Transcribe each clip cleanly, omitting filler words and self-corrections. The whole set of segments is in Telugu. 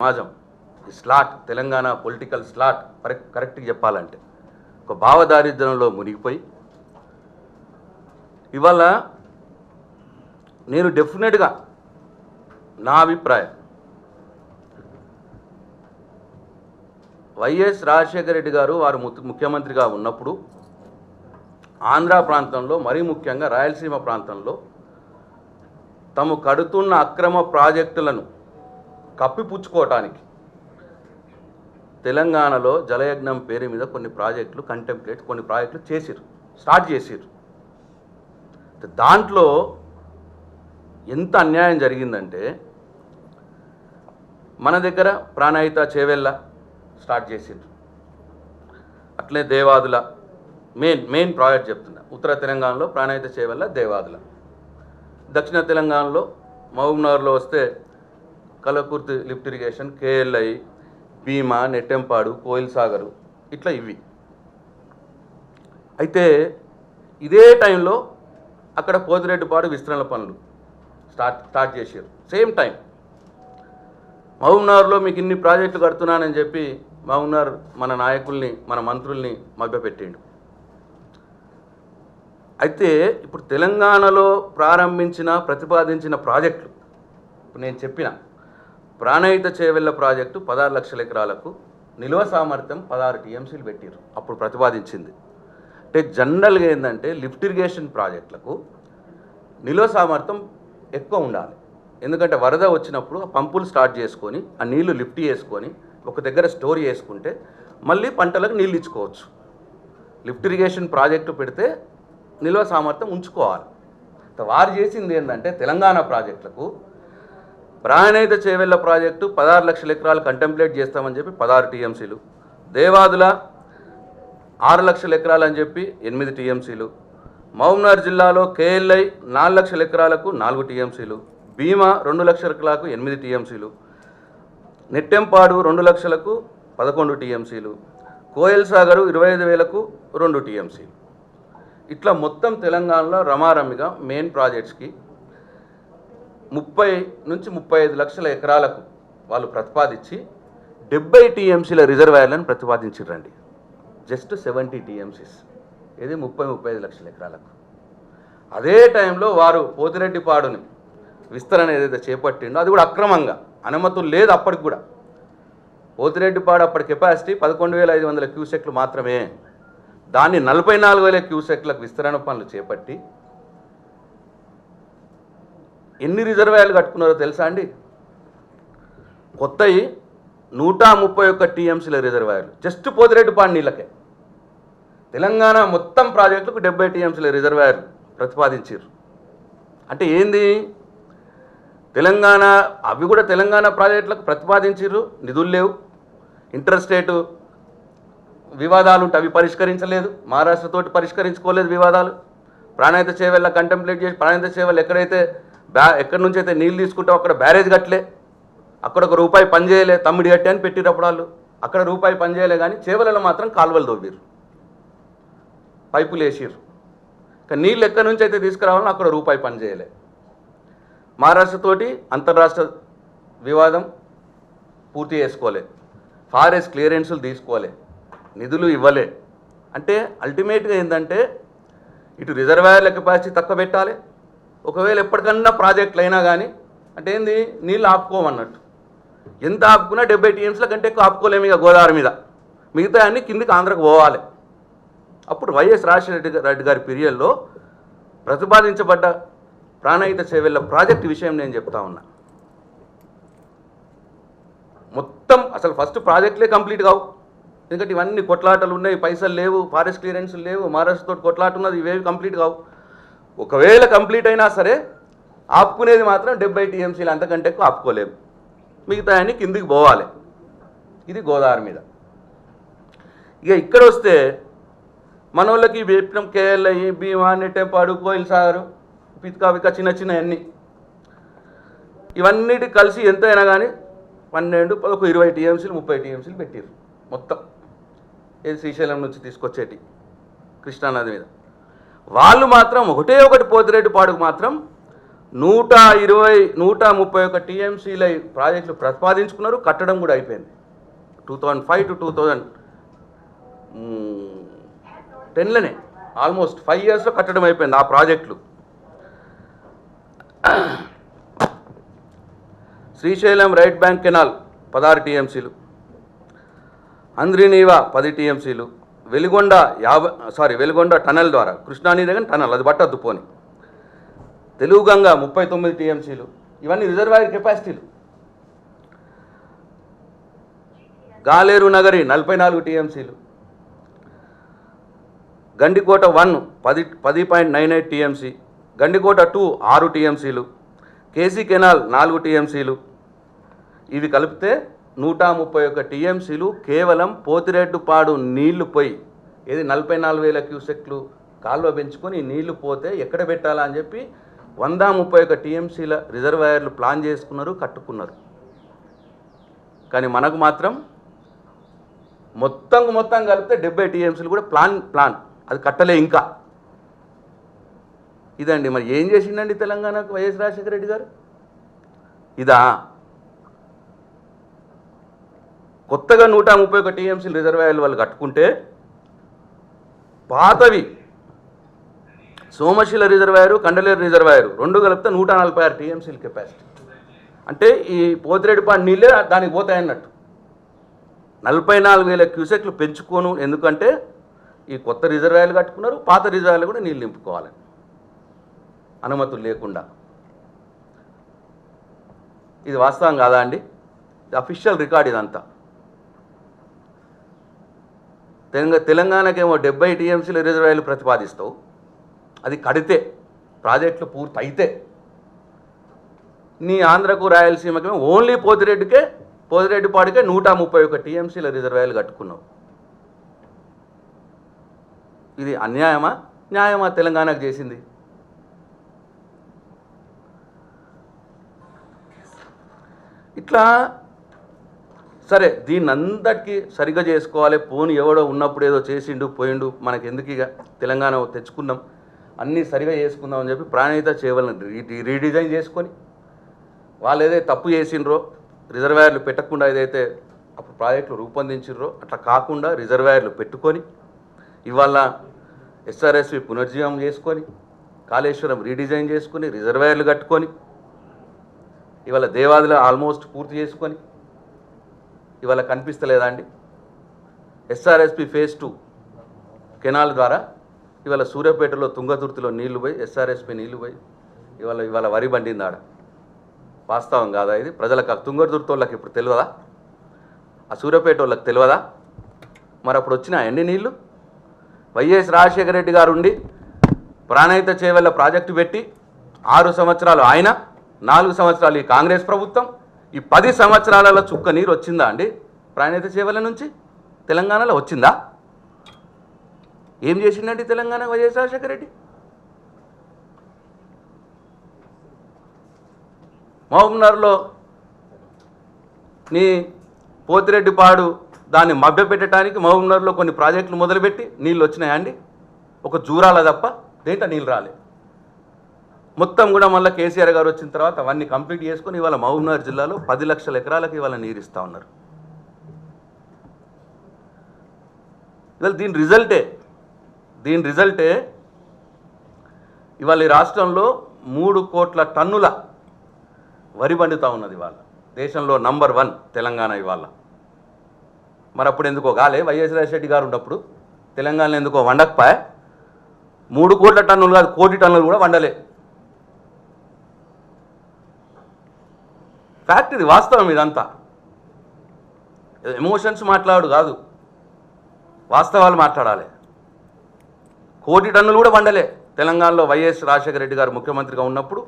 సమాజం ఈ స్లాట్ తెలంగాణ పొలిటికల్ స్లాట్ కరెక్ట్గా చెప్పాలంటే ఒక భావదారిద్ర్యంలో మునిగిపోయి ఇవాళ నేను డెఫినెట్గా నా అభిప్రాయం వైఎస్ రాజశేఖర రెడ్డి గారు వారు ముఖ్యమంత్రిగా ఉన్నప్పుడు ఆంధ్ర ప్రాంతంలో మరీ ముఖ్యంగా రాయలసీమ ప్రాంతంలో తాము కడుతున్న అక్రమ ప్రాజెక్టులను కప్పిపుచ్చుకోవటానికి తెలంగాణలో జలయజ్ఞం పేరు మీద కొన్ని ప్రాజెక్టులు కొన్ని ప్రాజెక్టులు స్టార్ట్ చేసిరు. దాంట్లో ఎంత అన్యాయం జరిగిందంటే మన దగ్గర ప్రాణహిత చేవెళ్ళ స్టార్ట్ చేసిరు, అట్లే దేవాదుల మెయిన్ ప్రాజెక్ట్ చెప్తున్నా. ఉత్తర తెలంగాణలో ప్రాణహిత చేవెళ్ళ దేవాదుల, దక్షిణ తెలంగాణలో మహబూబ్నగర్లో వస్తే కలకుర్తి లిఫ్ట్ ఇరిగేషన్, కేఎల్ఐ, భీమా, నెట్టెంపాడు, కోయిల్ సాగరు, ఇట్లా ఇవి. అయితే ఇదే టైంలో అక్కడ పోతిరెడ్డిపాడు విస్తరణ పనులు స్టార్ట్ చేశారు. సేమ్ టైం మహబూబ్నగర్లో మీకు ఇన్ని ప్రాజెక్టులు కడుతున్నానని చెప్పి మహబూబ్నగర్ మన నాయకుల్ని మన మంత్రుల్ని మభ్యపెట్టిండు. అయితే ఇప్పుడు తెలంగాణలో ప్రతిపాదించిన ప్రాజెక్టులు ఇప్పుడు నేను చెప్పిన ప్రాణహిత చేవెళ్ళ ప్రాజెక్టు 16 లక్షల ఎకరాలకు నిల్వ సామర్థ్యం 16 టీఎంసీలు పెట్టారు అప్పుడు ప్రతిపాదించింది. అంటే జనరల్గా ఏంటంటే లిఫ్ట్ ఇరిగేషన్ ప్రాజెక్టులకు నిల్వ సామర్థ్యం ఎక్కువ ఉండాలి. ఎందుకంటే వరద వచ్చినప్పుడు ఆ పంపులు స్టార్ట్ చేసుకొని ఆ నీళ్లు లిఫ్ట్ చేసుకొని ఒక దగ్గర స్టోర్ చేసుకుంటే మళ్ళీ పంటలకు నీళ్ళు ఇచ్చుకోవచ్చు. లిఫ్ట్ ఇరిగేషన్ ప్రాజెక్టు పెడితే నిల్వ సామర్థ్యం ఉంచుకోవాలి. వారు చేసింది ఏంటంటే తెలంగాణ ప్రాజెక్టులకు ప్రాణహిత చేవెళ్ళ ప్రాజెక్టు 16 లక్షల ఎకరాలు కంటెంప్లేట్ చేస్తామని చెప్పి 16 టీఎంసీలు, దేవాదుల 6 లక్షల ఎకరాలు అని చెప్పి 8 టీఎంసీలు, మహబూబ్నగర్ జిల్లాలో కేఎల్ఐ 4 లక్షల ఎకరాలకు 4 టీఎంసీలు, భీమా 2 లక్షల ఎకరాలకు 8 టీఎంసీలు, నెట్టెంపాడు 2 లక్షలకు 11 టీఎంసీలు, కోయల్ సాగరు 25,000కు 2 టీఎంసీలు. ఇట్లా మొత్తం తెలంగాణలో రమారమిగా మెయిన్ ప్రాజెక్ట్స్కి 30 నుంచి 35 లక్షల ఎకరాలకు వాళ్ళు ప్రతిపాదించి 70 టీఎంసీల రిజర్వాయర్లను ప్రతిపాదించారండి. జస్ట్ 70 టీఎంసీస్, ఇది 30-35 లక్షల ఎకరాలకు. అదే టైంలో వారు పోతిరెడ్డిపాడుని విస్తరణ ఏదైతే చేపట్టిండో అది కూడా అక్రమంగా, అనుమతులు లేదు అప్పటికి కూడా. పోతిరెడ్డిపాడు అప్పటి కెపాసిటీ 11,500 క్యూసెక్లు మాత్రమే. దాన్ని 44,000 క్యూసెక్లకు విస్తరణ పనులు చేపట్టి ఎన్ని రిజర్వాయర్లు కట్టుకున్నారో తెలుసా అండి? కొత్తవి 131 టీఎంసీల రిజర్వాయర్లు జస్ట్ పోతిరెడ్డిపాడు నీళ్ళకే. తెలంగాణ మొత్తం ప్రాజెక్టులకు 70 టీఎంసీల రిజర్వాయర్లు ప్రతిపాదించారు. అంటే ఏంది? అవి కూడా తెలంగాణ ప్రాజెక్టులకు ప్రతిపాదించారు, నిధులు లేవు, ఇంటర్ స్టేటు వివాదాలు ఉంటే అవి పరిష్కరించలేదు, మహారాష్ట్రతోటి పరిష్కరించుకోలేదు వివాదాలు. ప్రాణహిత చేవెళ్ళ కంటెంప్లేట్ చేసి ప్రాణహిత చేవెళ్ళ ఎక్కడి నుంచి అయితే నీళ్ళు తీసుకుంటావు అక్కడ బ్యారేజ్ కట్టలే, అక్కడ ₹1 పనిచేయలే, తమ్మిడి కట్టి అని పెట్టినప్పుడు వాళ్ళు అక్కడ ₹1 పనిచేయలే. కానీ చేవెళ్ళలో మాత్రం కాలువలు దొవ్వారు, పైపులు వేసిర్రు. కానీ నీళ్ళు ఎక్కడి నుంచి అయితే తీసుకురావాలని అక్కడ ₹1 పనిచేయలే. మహారాష్ట్రతోటి అంతర్రాష్ట్ర వివాదం పూర్తి చేసుకోలే, ఫారెస్ట్ క్లియరెన్సులు తీసుకోలే, నిధులు ఇవ్వలే. అంటే అల్టిమేట్గా ఏంటంటే ఇటు రిజర్వాయర్ల కెపాసిటీ తక్కువ పెట్టాలి, ఒకవేళ ఎప్పటికన్నా ప్రాజెక్టులు అయినా కానీ అంటే ఏంది, నీళ్ళు ఆపుకోమన్నట్టు. ఎంత ఆపుకున్నా 70 టీఎంసీల కంటే ఎక్కువ ఆపుకోలేము ఇక గోదావరి మీద. మిగతా అన్నీ కిందికి ఆంధ్రకు పోవాలి. అప్పుడు వైఎస్ రాజశేఖర రెడ్డి గారి పీరియడ్లో ప్రతిపాదించబడ్డ ప్రాణహిత చేవెళ్ళ ప్రాజెక్టు విషయం నేను చెప్తా ఉన్నా. మొత్తం అసలు ఫస్ట్ ప్రాజెక్టులే కంప్లీట్ కావు, ఎందుకంటే ఇవన్నీ కొట్లాటలు ఉన్నాయి, పైసలు లేవు, ఫారెస్ట్ క్లియరెన్సులు లేవు, మహారాష్ట్రతో కొట్లాట ఉన్నది, ఇవేవి కంప్లీట్ కావు. ఒకవేళ కంప్లీట్ అయినా సరే ఆపుకునేది మాత్రం 70 టీఎంసీలు, అంతకంటే ఎక్కువ ఆపుకోలేము, మిగతా అన్ని కిందికి పోవాలి. ఇది గోదావరి మీద. ఇక ఇక్కడ వస్తే మన వాళ్ళకి చెప్పినాం కేఎల్ఐ, భీమా, నెట్టెంపాడు, కోయిల్ సాగరు, పిత్కా చిన్న అన్నీ ఇవన్నిటి కలిసి ఎంత అయినా కానీ 12, 20 టీఎంసీలు 30 టీఎంసీలు పెట్టారు మొత్తం. ఏది శ్రీశైలం నుంచి తీసుకొచ్చేటి కృష్ణానది మీద. వాళ్ళు మాత్రం ఒకటి పోతిరెడ్డిపాడుకు మాత్రం 131 టీఎంసీల ప్రాజెక్టులు ప్రతిపాదించుకున్నారు, కట్టడం కూడా అయిపోయింది. 2005 to 2010లోనే ఆల్మోస్ట్ 5 yearsలో కట్టడం అయిపోయింది ఆ ప్రాజెక్టులు. శ్రీశైలం రైట్ బ్యాంక్ కెనాల్ 16 టీఎంసీలు, అంద్రినీవా 10 టీఎంసీలు, వెలిగొండ టనల్ ద్వారా కృష్ణానది దగ్గర టనల్ అది పట్టద్దు పోని, తెలుగు గంగ 39 టీఎంసీలు, ఇవన్నీ రిజర్వాయర్ కెపాసిటీలు. గాలేరు నగరి 44 టీఎంసీలు, గండికోట 1 10.98 టీఎంసీ, గండికోట 2 6 టీఎంసీలు, కేసీ కెనాల్ 4 టీఎంసీలు. ఇవి కలిపితే 131 టీఎంసీలు కేవలం పోతిరెడ్డిపాడు నీళ్లు పోయి, ఏది 44,000 క్యూసెక్లు కాలువ పెంచుకొని నీళ్లు పోతే ఎక్కడ పెట్టాలా అని చెప్పి 131 టీఎంసీల రిజర్వాయర్లు ప్లాన్ చేసుకున్నారు, కట్టుకున్నారు. కానీ మనకు మాత్రం మొత్తం కలిపితే 70 టీఎంసీలు కూడా ప్లాన్ అది కట్టలే ఇంకా. ఇదండి మరి ఏం చేసిండండి తెలంగాణకు వైఎస్ రాజశేఖర రెడ్డి గారు? ఇదా కొత్తగా 131 టీఎంసీలు రిజర్వాయర్లు వాళ్ళు కట్టుకుంటే, పాతవి సోమశిల రిజర్వాయరు, కండలేరు రిజర్వాయరు 2 కలిపితే 146 టీఎంసీలు కెపాసిటీ. అంటే ఈ పోతిరెడ్డిపాడు నీళ్ళే దానికి పోతాయన్నట్టు. 44,000 క్యూసెక్లు పెంచుకోను, ఎందుకంటే ఈ కొత్త రిజర్వాయర్లు కట్టుకున్నారు, పాత రిజర్వాయర్లు కూడా నీళ్ళు నింపుకోవాలి అనుమతులు లేకుండా. ఇది వాస్తవం కాదా అండి? అఫీషియల్ రికార్డ్ ఇదంతా. తెలంగాణకేమో 70 టీఎంసీల రిజర్వాయర్లు ప్రతిపాదిస్తావు, అది కడితే ప్రాజెక్టులు పూర్తి అయితే. నీ ఆంధ్రకు రాయలసీమకేమో ఓన్లీ పోతిరెడ్డిపాడికే 131 టీఎంసీల రిజర్వాయర్లు కట్టుకున్నావు. ఇది అన్యాయమా న్యాయమా తెలంగాణకు చేసింది? ఇట్లా సరే దీన్నంతటికీ సరిగ్గా చేసుకోవాలి. పోని ఎవడో ఉన్నప్పుడు ఏదో చేసిండు పోయిండు, మనకి ఎందుకు ఇక తెలంగాణ తెచ్చుకున్నాం అన్నీ సరిగా చేసుకుందాం అని చెప్పి ప్రాణహిత చేవలను రీడిజైన్ చేసుకొని, వాళ్ళు ఏదైతే తప్పు చేసిండ్రో రిజర్వాయర్లు పెట్టకుండా ఏదైతే అప్పుడు ప్రాజెక్టులు రూపొందించిర్రో అట్లా కాకుండా రిజర్వాయర్లు పెట్టుకొని, ఇవాళ ఎస్ఆర్ఎస్పి పునర్జీవం చేసుకొని, కాళేశ్వరం రీడిజైన్ చేసుకొని, రిజర్వాయర్లు కట్టుకొని, ఇవాళ దేవాదిలో ఆల్మోస్ట్ పూర్తి చేసుకొని, ఇవాళ కనిపిస్తలేదా అండి? ఎస్ఆర్ఎస్పి phase 2 కెనాల్ ద్వారా ఇవాళ సూర్యాపేటలో తుంగతుర్తిలో నీళ్లు పోయి, ఎస్ఆర్ఎస్పి నీళ్లు పోయి ఇవాళ వరి బండింది ఆడ. వాస్తవం కాదా ఇది? ప్రజలకు తుంగతుర్తి వాళ్ళకి ఇప్పుడు తెలియదా? ఆ సూర్యాపేట వాళ్ళకి తెలియదా? మరి అప్పుడు వచ్చిన ఎన్ని నీళ్లు? వైఎస్ రాజశేఖర రెడ్డి గారు ఉండి ప్రాణహిత చేవెళ్ళ ప్రాజెక్టు పెట్టి 6 సంవత్సరాలు ఆయన, 4 సంవత్సరాలు ఈ కాంగ్రెస్ ప్రభుత్వం, ఈ 10 సంవత్సరాలలో చుక్క నీరు వచ్చిందా అండి ప్రాణహిత చేవెళ్ళ నుంచి? తెలంగాణలో వచ్చిందా? ఏం చేసిందండి తెలంగాణ వైఎస్ రాజశేఖర రెడ్డి? మహబూబ్నగర్లో నీ పోతిరెడ్డిపాడు దాన్ని మభ్యపెట్టడానికి మహబూబ్నగర్లో కొన్ని ప్రాజెక్టులు మొదలుపెట్టి నీళ్ళు వచ్చినాయా అండి? ఒక జూరాల తప్ప దేంట నీళ్ళు రాలే. మొత్తం కూడా మళ్ళీ కేసీఆర్ గారు వచ్చిన తర్వాత అవన్నీ కంప్లీట్ చేసుకొని ఇవాళ మహబూబ్నగర్ జిల్లాలో 10 లక్షల ఎకరాలకు ఇవాళ నీరు ఇస్తూ ఉన్నారు. ఇవాళ దీని రిజల్టే ఇవాళ ఈ రాష్ట్రంలో 3 కోట్ల టన్నుల వరి పండుతూ ఉన్నది. ఇవాళ దేశంలో నంబర్ 1 తెలంగాణ ఇవాళ. మరి అప్పుడు ఎందుకో కాలే వైఎస్ రాజశేఖర గారు ఉన్నప్పుడు తెలంగాణలో ఎందుకో వండకపోయా? 3 కోట్ల టన్నులు కాదు, 1 కోటి టన్నులు కూడా వండలే. ఫ్యాక్ట్ ఇది, వాస్తవం ఇదంతా. ఎమోషన్స్ మాట్లాడు కాదు, వాస్తవాలు మాట్లాడాలి. 1 కోటి టన్నులు కూడా వండలే తెలంగాణలో వైఎస్ రాజశేఖర రెడ్డి గారు ముఖ్యమంత్రిగా ఉన్నప్పుడు.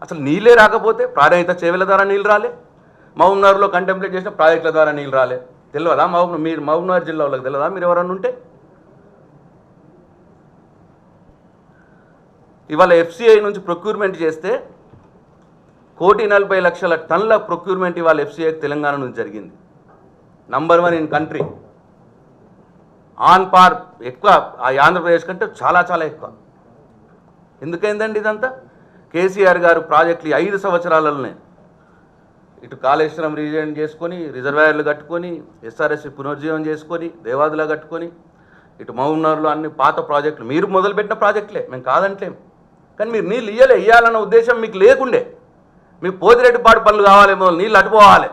అసలు నీళ్ళే రాకపోతే ప్రాణహిత చేవెళ్ళ ద్వారా నీళ్ళు రాలే, మహబూబ్నగర్లో కంటెంప్లేట్ చేసిన ప్రాజెక్టుల ద్వారా నీళ్ళు రాలే. తెలియదా? మీరు మహబూబ్నగర్ జిల్లా వాళ్ళకి తెలియదా? మీరు ఎవరన్నా ఉంటే ఇవాళ FCI నుంచి ప్రొక్యూర్మెంట్ చేస్తే 1,40,00,000 టన్నుల ప్రొక్యూర్మెంట్ ఇవాళ FCIకి తెలంగాణ నుంచి జరిగింది. Number 1 in country. On par, ఎక్కువ ఆ ఆంధ్రప్రదేశ్ కంటే చాలా చాలా ఎక్కువ. ఎందుకైందండి ఇదంతా? కేసీఆర్ గారు ప్రాజెక్టులు 5 సంవత్సరాలలోనే ఇటు కాళేశ్వరం రీజన్ చేసుకొని, రిజర్వాయర్లు కట్టుకొని, ఎస్ఆర్ఎస్సి పునరుజ్జీవం చేసుకొని, దేవాదులా కట్టుకొని, ఇటు మహబూబ్నగర్లో అన్ని పాత ప్రాజెక్టులు మీరు మొదలుపెట్టిన ప్రాజెక్టులే, మేము కాదంటలేం. కానీ మీరు నీళ్ళు ఇవ్వాలన్న ఉద్దేశం మీకు లేకుండే. మీకు పోతిరెడ్డిపాడు పనులు కావాలి, మొదలు నీళ్ళు అటుపోవాలి.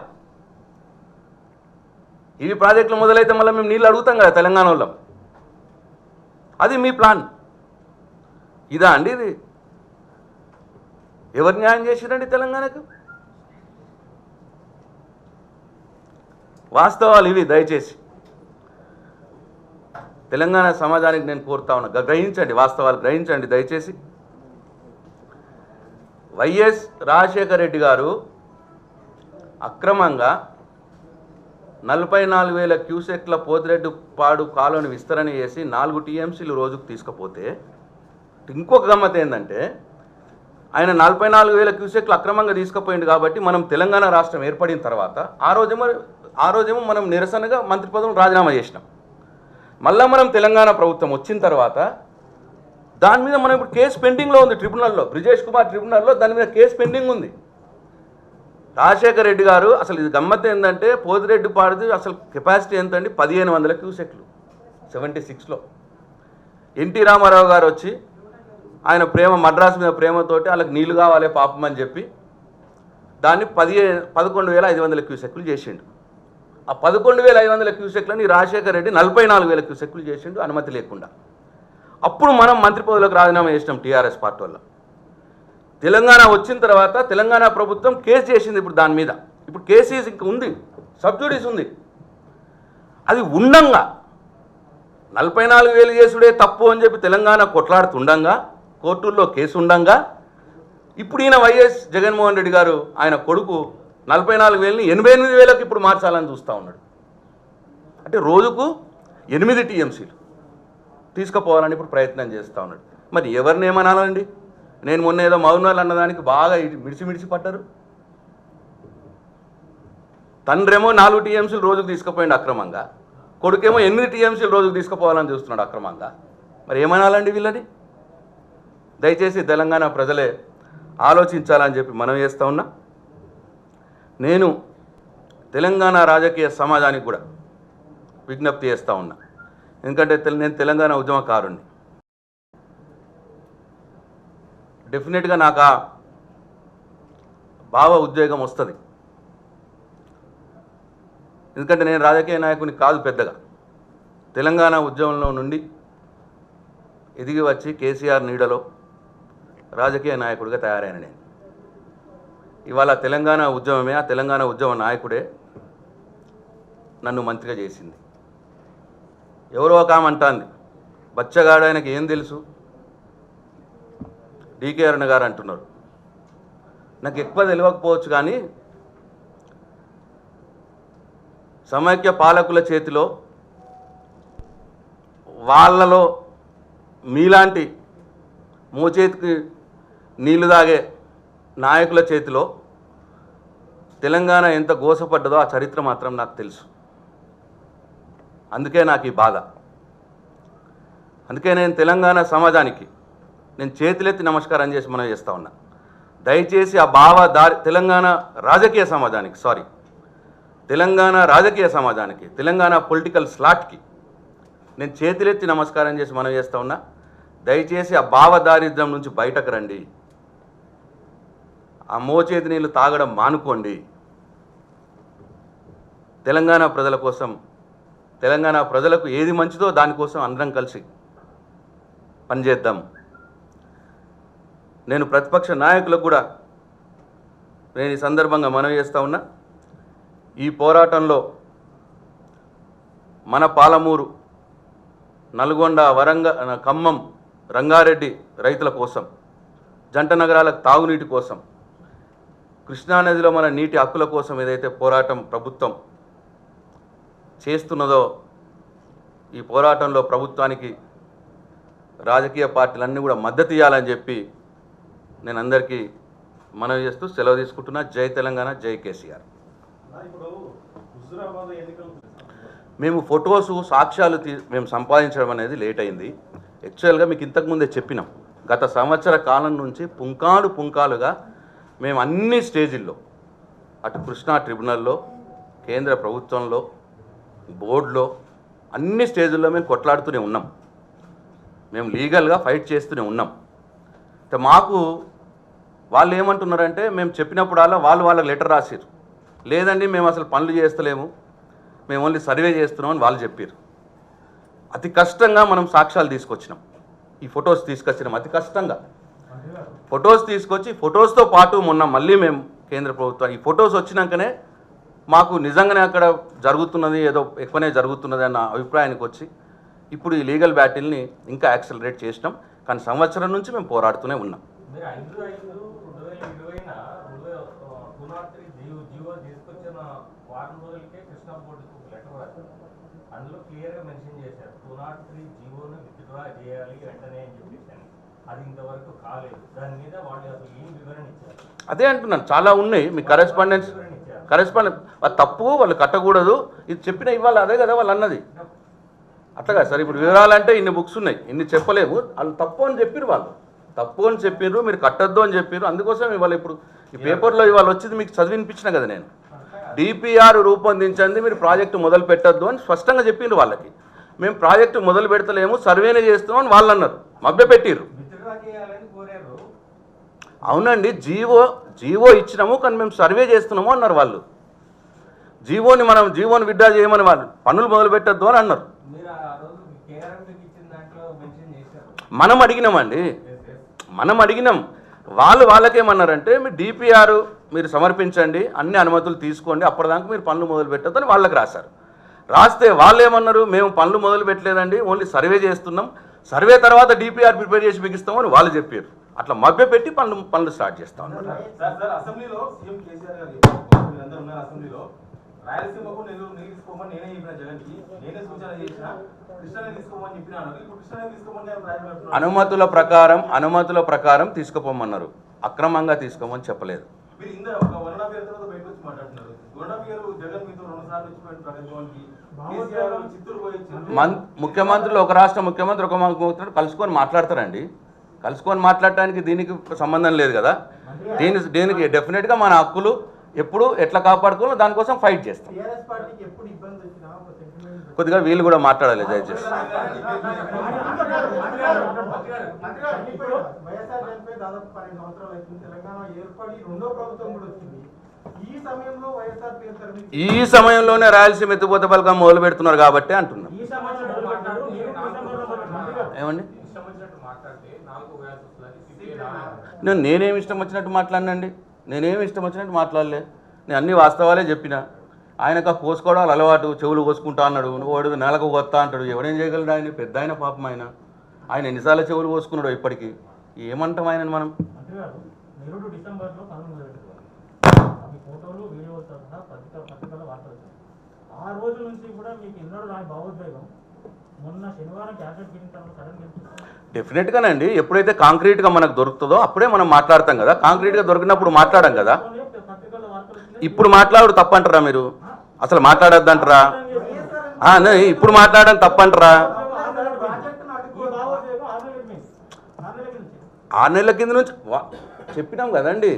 ఇవి ప్రాజెక్టులు మొదలైతే మళ్ళీ మేము నీళ్ళు అడుగుతాం కదా తెలంగాణ వాళ్ళం. అది మీ ప్లాన్. ఇదా అండి ఇది? ఎవరు న్యాయం చేసిరండి తెలంగాణకు? వాస్తవాలు ఇవి. దయచేసి తెలంగాణ సమాజానికి నేను కోరుతా ఉన్నా, గ్రహించండి, వాస్తవాలు గ్రహించండి దయచేసి. వైఎస్ రాజశేఖర రెడ్డి గారు అక్రమంగా 44,000 క్యూసెక్ల పోతిరెడ్డిపాడు కాలువని విస్తరణ చేసి 4 టీఎంసీలు రోజుకు తీసుకుపోతే, ఇంకొక గమ్మత్ ఏంటంటే ఆయన 44,000 క్యూసెక్లు అక్రమంగా తీసుకుపోయింది కాబట్టి మనం తెలంగాణ రాష్ట్రం ఏర్పడిన తర్వాత ఆ రోజేమో మనం నిరసనగా మంత్రి పదవులు రాజీనామా చేసినాం. మళ్ళీ మనం తెలంగాణ ప్రభుత్వం వచ్చిన తర్వాత దాని మీద మనం ఇప్పుడు కేసు పెండింగ్లో ఉంది ట్రిబ్యునల్లో, బ్రిజేష్ కుమార్ ట్రిబ్యునల్లో దాని మీద కేసు పెండింగ్ ఉంది. రాజశేఖర రెడ్డి గారు అసలు ఇది గమ్మత్ ఏంటంటే పోతిరెడ్డిపాడుది అసలు కెపాసిటీ ఎంత అండి? 1,500 క్యూసెక్లు 76లో. ఎన్టీ రామారావు గారు వచ్చి ఆయన మద్రాసు మీద ప్రేమతోటి వాళ్ళకి నీళ్లు కావాలి పాపం అని చెప్పి దాన్ని 11,500 క్యూసెక్లు చేసిండు. ఆ 11,500 క్యూసెక్లని రాజశేఖర రెడ్డి 44,000 క్యూసెక్లు చేసిండు అనుమతి లేకుండా. అప్పుడు మనం మంత్రి పదవులకు రాజీనామా చేసినాం టీఆర్ఎస్ పార్టీ వల్ల. తెలంగాణ వచ్చిన తర్వాత తెలంగాణ ప్రభుత్వం కేసు చేసింది ఇప్పుడు దాని మీద. ఇప్పుడు కేసు ఇంకా ఉంది, సబ్జుడిస్ ఉంది. అది ఉండంగా 44,000 చేసుడే తప్పు అని చెప్పి తెలంగాణ కొట్లాడుతుండగా, కోర్టుల్లో కేసు ఉండంగా, ఇప్పుడు ఈయన వైఎస్ జగన్మోహన్ రెడ్డి గారు ఆయన కొడుకు 44,000ని 88,000కి ఇప్పుడు మార్చాలని చూస్తూ ఉన్నాడు. అంటే రోజుకు 8 టీఎంసీలు తీసుకుపోవాలని ఇప్పుడు ప్రయత్నం చేస్తూ ఉన్నాడు. మరి ఎవరిని ఏమనాలండి? నేను మొన్న ఏదో మౌనాలు అన్నదానికి బాగా మిడిసి పడ్డారు. తండ్రేమో 4 టీఎంసీలు రోజుకు తీసుకుపోయింది అక్రమంగా, కొడుకేమో 8 టీఎంసీలు రోజుకు తీసుకుపోవాలని చూస్తున్నాడు అక్రమంగా. మరి ఏమనాలండి వీళ్ళని? దయచేసి తెలంగాణ ప్రజలే ఆలోచించాలని చెప్పి మనం చేస్తూ ఉన్నా. నేను తెలంగాణ రాజకీయ సమాజానికి కూడా విజ్ఞప్తి చేస్తూ ఉన్నా. ఎందుకంటే నేను తెలంగాణ ఉద్యమకారుణ్ణి. డెఫినెట్గా నాకు ఆ భావ ఉద్వేగం వస్తుంది. ఎందుకంటే నేను రాజకీయ నాయకుని కాదు పెద్దగా. తెలంగాణ ఉద్యమంలో నుండి ఎదిగి వచ్చి కేసీఆర్ నీడలో రాజకీయ నాయకుడిగా తయారైన నేను. ఇవాళ తెలంగాణ ఉద్యమమే, ఆ తెలంగాణ ఉద్యమ నాయకుడే నన్ను మంత్రిగా చేసింది. ఎవరో ఒక ఆమె అంటాంది, బచ్చగాడు ఆయనకి ఏం తెలుసు, డీకే అరుణ గారు అంటున్నారు. నాకు ఎక్కువ తెలియకపోవచ్చు, కానీ సమైక్య పాలకుల చేతిలో, వాళ్ళలో మీలాంటి మోచేతికి నీళ్లు తాగే నాయకుల చేతిలో తెలంగాణ ఎంత గోసపడ్డదో ఆ చరిత్ర మాత్రం నాకు తెలుసు. అందుకే నాకు ఈ బాధ. అందుకే నేను తెలంగాణ సమాజానికి నేను చేతులెత్తి నమస్కారం చేసి మనం చేస్తూ ఉన్నా. దయచేసి ఆ తెలంగాణ రాజకీయ సమాజానికి తెలంగాణ పొలిటికల్ స్లాట్కి నేను చేతులెత్తి నమస్కారం చేసి మనం చేస్తూ ఉన్నా. దయచేసి ఆ దారిద్ర్యం నుంచి బయటకు రండి. ఆ మోచేతి నీళ్ళు తాగడం మానుకోండి. తెలంగాణ ప్రజల కోసం, తెలంగాణ ప్రజలకు ఏది మంచిదో దానికోసం అందరం కలిసి పనిచేద్దాం. నేను ప్రతిపక్ష నాయకులకు కూడా నేను ఈ సందర్భంగా మనవి చేస్తూ ఉన్నా. ఈ పోరాటంలో మన పాలమూరు, నల్గొండ, ఖమ్మం, రంగారెడ్డి రైతుల కోసం, జంట నగరాలకు తాగునీటి కోసం, కృష్ణానదిలో మన నీటి హక్కుల కోసం ఏదైతే పోరాటం ప్రభుత్వం చేస్తున్నదో, ఈ పోరాటంలో ప్రభుత్వానికి రాజకీయ పార్టీలన్నీ కూడా మద్దతు ఇవ్వాలని చెప్పి నేను అందరికీ మనవి చేస్తూ సెలవు తీసుకుంటున్నా. జై తెలంగాణ, జై కేసీఆర్. మేము ఫొటోసు, సాక్ష్యాలు మేము సంపాదించడం అనేది లేట్ అయింది. యాక్చువల్గా మీకు ఇంతకుముందే చెప్పినాం. గత సంవత్సర కాలం నుంచి పుంకాలుగా మేము అన్ని స్టేజీల్లో అటు కృష్ణా ట్రిబ్యునల్లో, కేంద్ర ప్రభుత్వంలో, బోర్డులో అన్ని స్టేజుల్లో మేము కొట్లాడుతూనే ఉన్నాం. మేము లీగల్గా ఫైట్ చేస్తూనే ఉన్నాం. మాకు వాళ్ళు ఏమంటున్నారంటే మేము చెప్పినప్పుడల్లా వాళ్ళకి లెటర్ రాసిరు, లేదండి మేము అసలు పనులు చేస్తలేము, మేము ఓన్లీ సర్వే చేస్తున్నామని వాళ్ళు చెప్పారు. అతి కష్టంగా మనం సాక్ష్యాలు తీసుకొచ్చినాం, ఈ ఫొటోస్ తీసుకొచ్చినాం. అతి కష్టంగా ఫొటోస్ తీసుకొచ్చి ఫొటోస్తో పాటు మొన్న మళ్ళీ మేము కేంద్ర ప్రభుత్వం ఈ ఫొటోస్ వచ్చినాకనే మాకు నిజంగానే అక్కడ జరుగుతున్నది ఏదో ఎక్కువనే జరుగుతున్నది అన్న అభిప్రాయానికి వచ్చి ఇప్పుడు ఈ లీగల్ బ్యాటిల్ని ఇంకా యాక్సలరేట్ చేసినాం. కానీ సంవత్సరం నుంచి మేము పోరాడుతూనే ఉన్నాం. అందులో క్లియర్గా మెన్షన్ చేశారు 203 జీవోను విత్డ్రా చేయాలి వెంటనే అని చెప్పేసి. అది ఇంతవరకు కాలేదు. దాని మీద వాళ్ళు అసలు ఏం వివరణ ఇచ్చారు? అదే అంటున్నాను, చాలా ఉన్నాయి మీ కరెస్పాండెన్స్ అది తప్పు, వాళ్ళు కట్టకూడదు, ఇది చెప్పిన ఇవ్వాలి, అదే కదా వాళ్ళు అన్నది. అట్లాగా సార్, ఇప్పుడు వివరాలంటే ఇన్ని బుక్స్ ఉన్నాయి, ఇన్ని చెప్పలేము. వాళ్ళు తప్పు అని చెప్పారు, వాళ్ళు తప్పు అని చెప్పారు, మీరు కట్టద్దు అని చెప్పారు. అందుకోసం ఇవాళ ఇప్పుడు ఈ పేపర్లో ఇవాళ వచ్చింది మీకు చదివినిపించిన కదా నేను. డిపిఆర్ రూపొందించండి, మీరు ప్రాజెక్టు మొదలు పెట్టద్దు అని స్పష్టంగా చెప్పిండ్రు వాళ్ళకి. మేము ప్రాజెక్టు మొదలు పెడతలేము, సర్వేనే చేస్తున్నాం అని వాళ్ళు అన్నారు, మభ్యపెట్టిర్రు. అవునండి, జీవో ఇచ్చినాము కానీ మేము సర్వే చేస్తున్నాము అన్నారు వాళ్ళు. జీవోని విత్డ్రా చేయమని వాళ్ళు పనులు మొదలు పెట్టద్దు అని అన్నారు. మనం అడిగినాం. వాళ్ళకేమన్నారంటే మీరు డిపిఆర్ మీరు సమర్పించండి, అన్ని అనుమతులు తీసుకోండి, అప్పటిదాకా మీరు పనులు మొదలు పెట్టద్దు అని వాళ్ళకి రాశారు. రాస్తే వాళ్ళు ఏమన్నారు, మేము పనులు మొదలు పెట్టలేదండి, ఓన్లీ సర్వే చేస్తున్నాం, సర్వే తర్వాత డిపిఆర్ ప్రిపేర్ చేసి బిగిస్తామని వాళ్ళు చెప్పారు. అట్లా మభ్యపెట్టి పనులు స్టార్ట్ చేస్తాం. అనుమతుల ప్రకారం తీసుకుపోమన్నారు, అక్రమంగా తీసుకోమని చెప్పలేదు. ముఖ్యమంత్రులు ఒక రాష్ట్ర ముఖ్యమంత్రి ఒక ముఖ్యమంత్రి కలుసుకొని మాట్లాడతారండి. కలుసుకొని మాట్లాడటానికి దీనికి సంబంధం లేదు కదా. దీనికి డెఫినెట్గా మన హక్కులు ఎప్పుడు ఎట్లా కాపాడుకోవాలో దానికోసం ఫైట్ చేస్తాం. కొద్దిగా వీళ్ళు కూడా మాట్లాడాలి దయచేసి. ఈ సమయంలోనే రాయలసీమ ఎత్తిపోత పథకం మొదలు పెడుతున్నారు కాబట్టి అంటున్నాం. ఏమండి, నేనేమి ఇష్టం వచ్చినట్టు మాట్లాడినండి? నేనేమి ఇష్టం వచ్చినట్టు మాట్లాడలే. నేను అన్ని వాస్తవాలే చెప్పిన. ఆయనకు ఆ కోసుకోవడాలు అలవాటు, చెవులు కోసుకుంటా అన్నాడు, వాడు నెలకు కొత్త అంటాడు. ఎవడేం చేయగలడు? ఆయన పెద్ద ఆయన, పాపం ఆయన ఎన్నిసార్లు చెవులు కోసుకున్నాడు ఇప్పటికీ. ఏమంటాం ఆయన మనం? డెఫినెట్గానండి, ఎప్పుడైతే కాంక్రీట్గా మనకు దొరుకుతుందో అప్పుడే మనం మాట్లాడతాం కదా. కాంక్రీట్గా దొరికినప్పుడు మాట్లాడాం కదా. ఇప్పుడు మాట్లాడు తప్పంటారా మీరు? అసలు మాట్లాడొద్దంటారా? ఇప్పుడు మాట్లాడడం తప్పంటారా? 6 నెలల కింద నుంచి చెప్పినాం కదండి.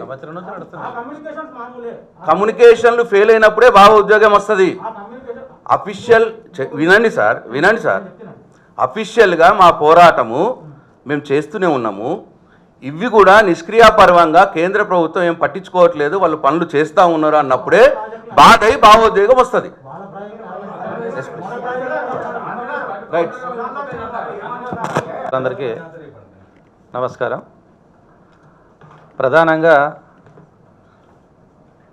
కమ్యూనికేషన్లు ఫెయిల్ అయినప్పుడే బాగా ఉద్యోగం వస్తుంది. అఫీషియల్ వినండి సార్, అఫీషియల్గా మా పోరాటము మేము చేస్తూనే ఉన్నాము. ఇవి కూడా నిష్క్రియాపరంగా కేంద్ర ప్రభుత్వం ఏం పట్టించుకోవట్లేదు, వాళ్ళు పనులు చేస్తూ ఉన్నారు అన్నప్పుడే బాధ అయి భావోద్వేగం వస్తుంది. రైట్, అందరికీ నమస్కారం. ప్రధానంగా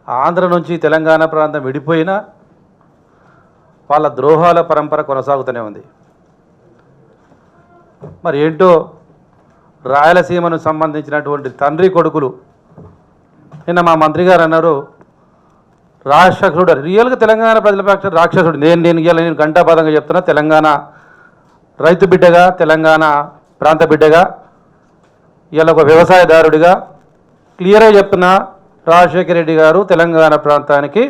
ఆంధ్ర నుంచి తెలంగాణ ప్రాంతం విడిపోయినా వాళ్ళ ద్రోహాల పరంపర కొనసాగుతూనే ఉంది. మరి ఏంటో రాయలసీమను సంబంధించినటువంటి తండ్రి కొడుకులు, నిన్న మా మంత్రి గారు అన్నారు రాక్షసుడు, రియల్గా తెలంగాణ ప్రజల పక్ష రాక్షసుడు. నేను ఘంటాపదంగా చెప్తున్నా, తెలంగాణ రైతు బిడ్డగా, తెలంగాణ ప్రాంత బిడ్డగా, ఇలా ఒక వ్యవసాయదారుడిగా క్లియర్గా చెప్తున్నా, రాజశేఖర రెడ్డి గారు తెలంగాణ ప్రాంతానికి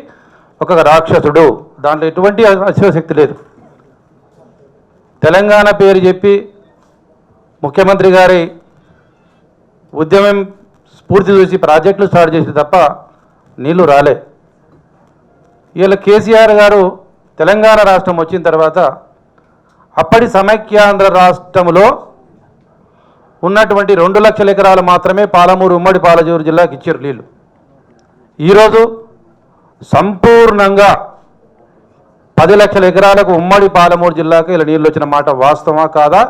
ఒక రాక్షసుడు, దాంట్లో ఎటువంటి అతిశయోక్తి లేదు. తెలంగాణ పేరు చెప్పి ముఖ్యమంత్రి గారి ఉద్యమం స్ఫూర్తి చూసి ప్రాజెక్టులు స్టార్ట్ చేసి తప్ప నీళ్లు రాలే. ఇవాళ కేసీఆర్ గారు తెలంగాణ రాష్ట్రం వచ్చిన తర్వాత అప్పటి సమైక్యాంధ్ర రాష్ట్రంలో ఉన్నటువంటి 2 లక్షల ఎకరాలు మాత్రమే పాలమూరు ఉమ్మడి పాలమూరు జిల్లాకి ఇచ్చారు నీళ్ళు. ఈరోజు సంపూర్ణంగా 10 లక్షల ఎకరాలకు ఉమ్మడి పాలమూరు జిల్లాకు ఇలా నీళ్ళు వచ్చిన మాట వాస్తవమా కాదా?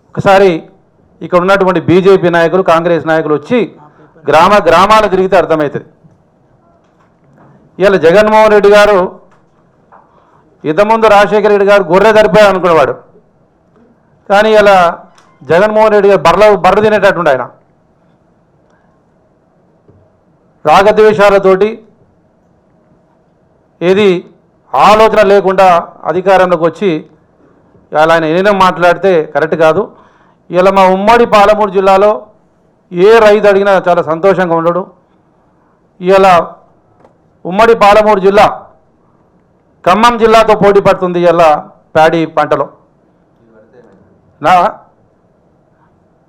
ఒకసారి ఇక్కడ ఉన్నటువంటి బీజేపీ నాయకులు, కాంగ్రెస్ నాయకులు వచ్చి గ్రామాలు తిరిగితే అర్థమవుతుంది. ఇవాళ జగన్మోహన్ రెడ్డి గారు ఇంతకుముందు రాజశేఖర రెడ్డి గారు గొర్రె సరిపోయా అనుకునేవాడు. కానీ ఇలా జగన్మోహన్ రెడ్డి గారు బర్రె తినేటట్టుండే ఆయన. రాగద్వేషాలతోటి ఏది ఆలోచన లేకుండా అధికారంలోకి వచ్చి ఇలా ఆయన ఏదైనా మాట్లాడితే కరెక్ట్ కాదు. ఇలా మా ఉమ్మడి పాలమూరు జిల్లాలో ఏ రైతు అడిగినా చాలా సంతోషంగా ఉండడు. ఇలా ఉమ్మడి పాలమూరు జిల్లా ఖమ్మం జిల్లాతో పోటీ పడుతుంది ఇలా ప్యాడీ పంటలో.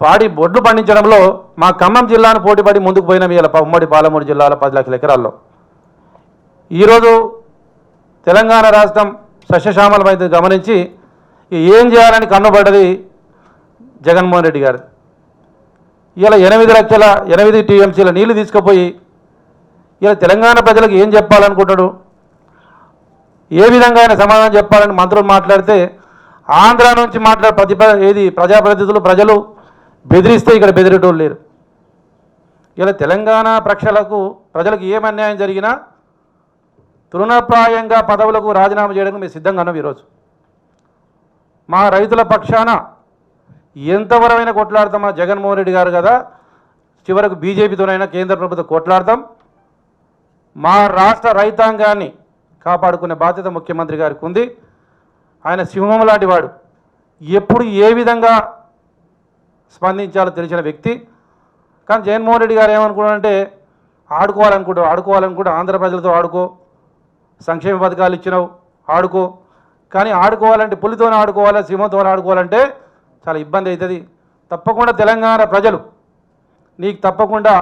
పాడి బొడ్లు పండించడంలో మా ఖమ్మం జిల్లాను పోటీపడి ముందుకు పోయినాం. ఇలా ఉమ్మడి పాలమూరు జిల్లాలో 10 లక్షల ఎకరాల్లో. ఈరోజు తెలంగాణ రాష్ట్రం సస్యశ్యామలమైతే గమనించి ఏం చేయాలని కన్నుబడ్డది జగన్మోహన్ రెడ్డి గారు. ఇలా 8 టీఎంసీల నీళ్లు తీసుకుపోయి ఇలా తెలంగాణ ప్రజలకు ఏం చెప్పాలనుకుంటాడు, ఏ విధంగా ఆయన సమాధానం చెప్పాలని మంత్రులు మాట్లాడితే ఆంధ్ర నుంచి ప్రజాప్రతినిధులు ప్రజలు బెదిరిస్తే ఇక్కడ బెదిరేటోళ్ళు లేరు. ఇలా తెలంగాణ ప్రజలకు ఏం అన్యాయం జరిగినా తృణప్రాయంగా పదవులకు రాజీనామా చేయడానికి మేము సిద్ధంగా ఉన్నాం. ఈరోజు మా రైతుల పక్షాన ఎంతవరమైనా కొట్లాడతాం. మా జగన్మోహన్ రెడ్డి గారు కదా, చివరకు బీజేపీతోనైనా కేంద్ర ప్రభుత్వం కొట్లాడతాం. మా రాష్ట్ర రైతాంగాన్ని కాపాడుకునే బాధ్యత ముఖ్యమంత్రి గారికి ఉంది. ఆయన సింహం లాంటి వాడు, ఎప్పుడు ఏ విధంగా స్పందించాలో తెలిసిన వ్యక్తి. కానీ జగన్మోహన్ రెడ్డి గారు ఏమనుకున్నారంటే ఆడుకోవాలనుకుంటూ ఆంధ్ర ప్రజలతో ఆడుకో, సంక్షేమ పథకాలు ఇచ్చినావు ఆడుకో, కానీ ఆడుకోవాలంటే పులితోనే ఆడుకోవాలి, సింహంతో ఆడుకోవాలంటే చాలా ఇబ్బంది అవుతుంది. తప్పకుండా తెలంగాణ ప్రజలు నీకు తప్పకుండా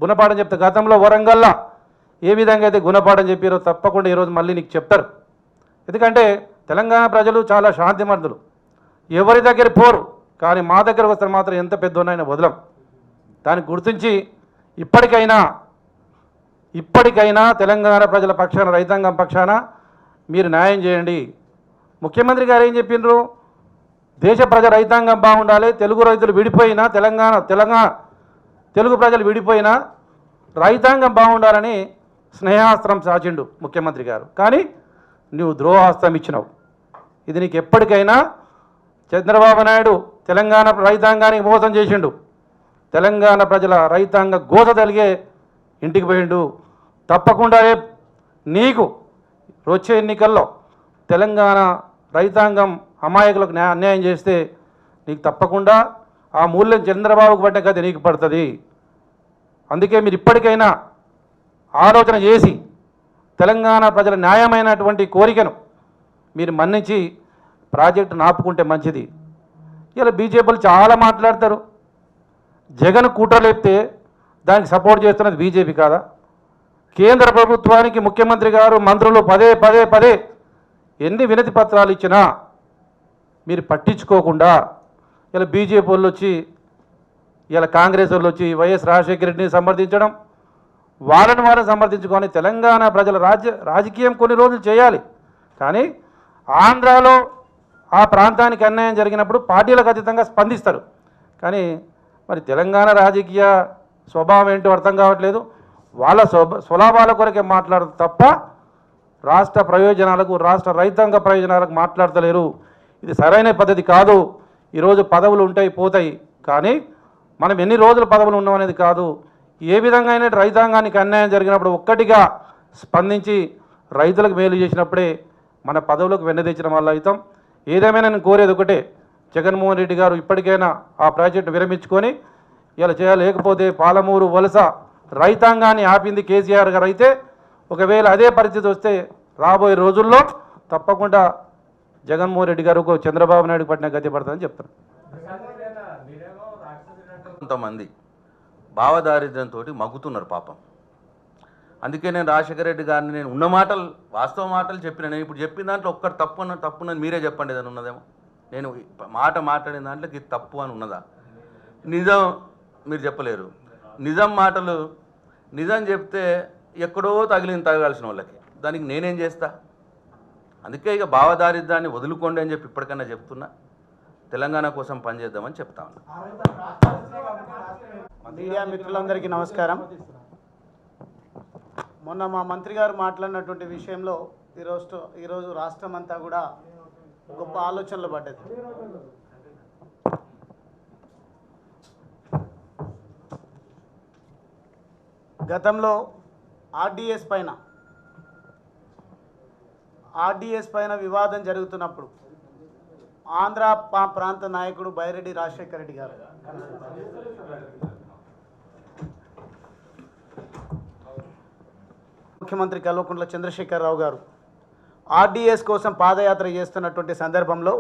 గుణపాఠం చెప్తే, గతంలో వరంగల్లో ఏ విధంగా అయితే గుణపాఠం చెప్పారో తప్పకుండా ఈరోజు మళ్ళీ నీకు చెప్తారు. ఎందుకంటే తెలంగాణ ప్రజలు చాలా శాంతిమంతులు, ఎవరి దగ్గర పోరు. కానీ మా దగ్గరకు వస్తే మాత్రం ఎంత పెద్దోనైనా వదలం. దాన్ని గుర్తించి ఇప్పటికైనా తెలంగాణ ప్రజల పక్షాన, రైతాంగం పక్షాన మీరు న్యాయం చేయండి. ముఖ్యమంత్రి గారు ఏం చెప్పిండ్రు, దేశ రైతాంగం బాగుండాలి, తెలుగు రైతులు విడిపోయినా తెలుగు ప్రజలు విడిపోయినా రైతాంగం బాగుండాలని స్నేహాస్త్రం చాచిండు ముఖ్యమంత్రి గారు. కానీ నువ్వు ద్రోహాస్త్రం ఇచ్చినావు. ఇది నీకు ఎప్పటికైనా చంద్రబాబు నాయుడు తెలంగాణ రైతాంగానికి మోసం చేసిండు. తెలంగాణ ప్రజల రైతాంగ గోస తలిగే ఇంటికి పోయిండు. తప్పకుండా నీకు వచ్చే ఎన్నికల్లో తెలంగాణ రైతాంగం అమాయకులకు అన్యాయం చేస్తే నీకు తప్పకుండా ఆ మూల్యం చంద్రబాబుకు పడ్డ గది నీకు పడుతుంది. అందుకే మీరు ఇప్పటికైనా ఆలోచన చేసి తెలంగాణ ప్రజల న్యాయమైనటువంటి కోరికను మీరు మన్నించి ప్రాజెక్టు నాపుకుంటే మంచిది. ఇలా బీజేపీలు చాలా మాట్లాడతారు. జగన్ కుట్రలేపితే దానికి సపోర్ట్ చేస్తున్నది బీజేపీ కాదా? కేంద్ర ప్రభుత్వానికి ముఖ్యమంత్రి గారు, మంత్రులు పదే ఎన్ని వినతి పత్రాలు ఇచ్చినా మీరు పట్టించుకోకుండా ఇలా బీజేపీ వాళ్ళు వచ్చి, ఇలా కాంగ్రెస్ వాళ్ళు వచ్చి వైఎస్ రాజశేఖర రెడ్డిని సమర్థించడం, వాళ్ళని సమర్థించుకొని తెలంగాణ ప్రజల రాజకీయం కొన్ని రోజులు చేయాలి. కానీ ఆంధ్రాలో ఆ ప్రాంతానికి అన్యాయం జరిగినప్పుడు పార్టీలకు అతీతంగా స్పందిస్తారు. కానీ మరి తెలంగాణ రాజకీయ స్వభావం ఏంటో అర్థం కావట్లేదు. వాళ్ళ స్వలాభాల కొరకే మాట్లాడదు తప్ప రాష్ట్ర ప్రయోజనాలకు, రాష్ట్ర రైతాంగ ప్రయోజనాలకు మాట్లాడతలేరు. ఇది సరైన పద్ధతి కాదు. ఈరోజు పదవులు ఉంటాయి పోతాయి, కానీ మనం ఎన్ని రోజులు పదవులు ఉన్నాం అనేది కాదు. ఏ విధంగా అయినా రైతాంగానికి అన్యాయం జరిగినప్పుడు ఒక్కటిగా స్పందించి రైతులకు మేలు చేసినప్పుడే మన పదవులకు వెన్నదెచ్చిన వాళ్ళు అవుతాం. ఏదేమైనా నేను కోరేది ఒకటే, జగన్మోహన్ రెడ్డి గారు ఇప్పటికైనా ఆ ప్రాజెక్టు విరమించుకొని ఇలా చేయాలి. లేకపోతే పాలమూరు వలస రైతాంగాన్ని ఆపింది కేసీఆర్ గారు అయితే, ఒకవేళ అదే పరిస్థితి వస్తే రాబోయే రోజుల్లో తప్పకుండా జగన్మోహన్ రెడ్డి గారు చంద్రబాబు నాయుడు పట్టిన గతి పడుతుందని చెప్తాను. కొంతమంది భావదారిద్ర్యంతో మగ్గుతున్నారు పాపం. అందుకే నేను రాజశేఖర రెడ్డి గారిని నేను ఉన్న మాటలు వాస్తవ మాటలు చెప్పిన. నేను ఇప్పుడు చెప్పిన దాంట్లో ఒక్కటి తప్పునని మీరే చెప్పండి ఏదైనా ఉన్నదేమో. నేను మాట్లాడిన దాంట్లోకి ఇది తప్పు అని ఉన్నదా? నిజం మీరు చెప్పలేరు. నిజం చెప్తే ఎక్కడో తగలాల్సిన వాళ్ళకి దానికి నేనేం చేస్తా? అందుకే ఇక భావదారిద్ర్యాన్ని వదులుకోండి అని చెప్పి ఇప్పటికన్నా చెప్తున్నా. తెలంగాణ కోసం పనిచేద్దామని చెప్తా ఉన్నా. మీడియా మిత్రులందరికీ నమస్కారం. మొన్న మా మంత్రి గారు మాట్లాడినటువంటి విషయంలో ఈరోజు రాష్ట్రం అంతా కూడా గొప్ప ఆలోచనలు పడ్డది. గతంలో ఆర్డీఎస్ పైన వివాదం జరుగుతున్నప్పుడు ఆంధ్ర ప్రాంత నాయకుడు బైరెడ్డి రాజశేఖర రెడ్డి గారు ముఖ్యమంత్రి కల్వకుంట్ల చంద్రశేఖరరావు గారు ఆర్డీఎస్ కోసం పాదయాత్ర చేస్తున్నటువంటి సందర్భంలో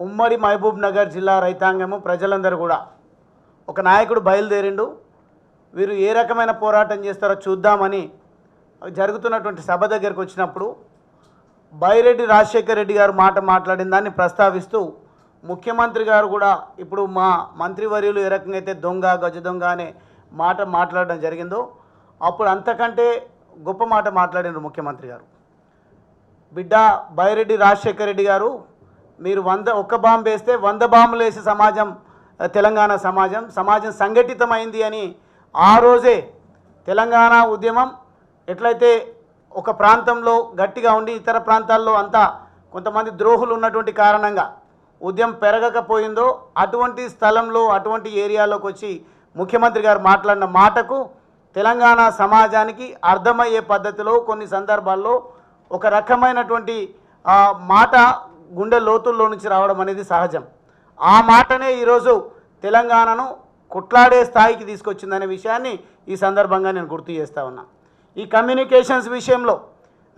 ఉమ్మడి మహబూబ్ నగర్ జిల్లా రైతాంగము ప్రజలందరూ కూడా ఒక నాయకుడు బయలుదేరిండు, వీరు ఏ రకమైన పోరాటం చేస్తారో చూద్దామని జరుగుతున్నటువంటి సభ దగ్గరకు వచ్చినప్పుడు బైరెడ్డి రాజశేఖర రెడ్డి గారు మాట్లాడిన దాన్ని ప్రస్తావిస్తూ ముఖ్యమంత్రి గారు కూడా ఇప్పుడు మా మంత్రివర్యులు ఏ రకంగా అయితే గజ దొంగ అనే మాట్లాడడం జరిగిందో అప్పుడు అంతకంటే గొప్ప మాట మాట్లాడినారు ముఖ్యమంత్రి గారు. బిడ్డ బైరెడ్డి రాజశేఖర రెడ్డి గారు, మీరు ఒక్క బాంబు వేస్తే 100 బాంబులు వేసే సమాజం తెలంగాణ సమాజం సంఘటితమైంది అని ఆ రోజే తెలంగాణ ఉద్యమం ఎట్లయితే ఒక ప్రాంతంలో గట్టిగా ఉండి ఇతర ప్రాంతాల్లో అంతా కొంతమంది ద్రోహులు ఉన్నటువంటి కారణంగా ఉద్యమం పెరగకపోయిందో అటువంటి స్థలంలో అటువంటి ఏరియాలోకి వచ్చి ముఖ్యమంత్రి గారు మాట్లాడిన మాటకు తెలంగాణ సమాజానికి అర్థమయ్యే పద్ధతిలో కొన్ని సందర్భాల్లో ఒక రకమైనటువంటి మాట గుండె లోతుల్లో నుంచి రావడం అనేది సహజం. ఆ మాటనే ఈరోజు తెలంగాణను కొట్లాడే స్థాయికి తీసుకొచ్చిందనే విషయాన్ని ఈ సందర్భంగా నేను గుర్తు చేస్తూ ఉన్నా. ఈ కమ్యూనికేషన్స్ విషయంలో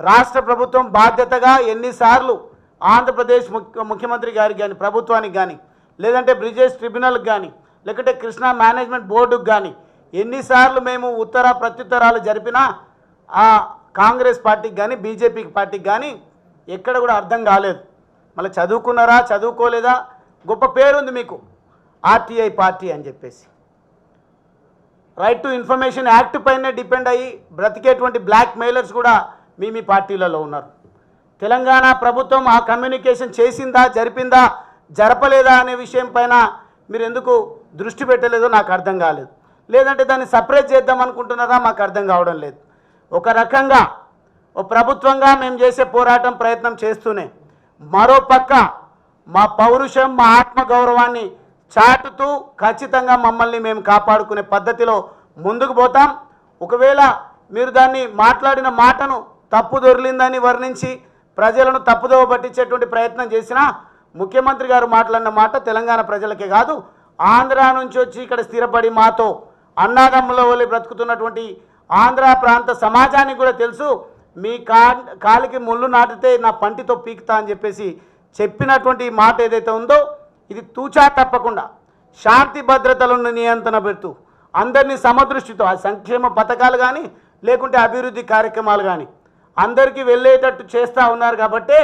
రాష్ట్ర ప్రభుత్వం బాధ్యతగా ఎన్నిసార్లు ఆంధ్రప్రదేశ్ ముఖ్యమంత్రి గారికి కానీ ప్రభుత్వానికి కానీ లేదంటే బ్రిజేష్ ట్రిబ్యునల్కి కానీ లేకుంటే కృష్ణా మేనేజ్మెంట్ బోర్డుకు కానీ ఎన్నిసార్లు మేము ప్రత్యుత్తరాలు జరిపినా ఆ కాంగ్రెస్ పార్టీకి కానీ బీజేపీ పార్టీకి కానీ ఎక్కడ కూడా అర్థం కాలేదు. మళ్ళీ చదువుకున్నారా చదువుకోలేదా, గొప్ప పేరుంది మీకు ఆర్టీఐ పార్టీ అని చెప్పేసి. రైట్ టు ఇన్ఫర్మేషన్ యాక్ట్ పైనే డిపెండ్ అయ్యి బ్రతికేటువంటి బ్లాక్ మెయిలర్స్ కూడా మీ పార్టీలలో ఉన్నారు. తెలంగాణ ప్రభుత్వం ఆ కమ్యూనికేషన్ చేసిందా జరిపిందా జరపలేదా అనే విషయం పైన మీరు ఎందుకు దృష్టి పెట్టలేదో నాకు అర్థం కాలేదు. లేదంటే దాన్ని సపరేట్ చేద్దాం అనుకుంటున్నారా మాకు అర్థం కావడం లేదు. ఒక రకంగా ఓ ప్రభుత్వంగా మేము చేసే పోరాటం ప్రయత్నం చేస్తూనే మరోపక్క మా పౌరుషం మా ఆత్మగౌరవాన్ని చాటుతూ ఖచ్చితంగా మమ్మల్ని మేము కాపాడుకునే పద్ధతిలో ముందుకు పోతాం. ఒకవేళ మీరు దాన్ని మాట్లాడిన మాటను తప్పు దొరికిందని వర్ణించి ప్రజలను తప్పుదోవ పట్టించేటువంటి ప్రయత్నం చేసినా ముఖ్యమంత్రి గారు మాట్లాడిన మాట తెలంగాణ ప్రజలకే కాదు ఆంధ్ర నుంచి వచ్చి ఇక్కడ స్థిరపడి మాతో అన్నాదమ్ముల వలె బ్రతుకుతున్నటువంటి ఆంధ్ర ప్రాంత సమాజానికి కూడా తెలుసు. మీ కాలికి ముళ్ళు నాటితే నా పంటితో పీకుతా అని చెప్పేసి చెప్పినటువంటి మాట ఏదైతే ఉందో ఇది తూచా తప్పకుండా శాంతి భద్రతలను నియంత్రణ పెడుతూ అందరినీ సమదృష్టితో ఆ సంక్షేమ పథకాలు కానీ లేకుంటే అభివృద్ధి కార్యక్రమాలు కానీ అందరికీ వెళ్ళేటట్టు చేస్తూ ఉన్నారు. కాబట్టి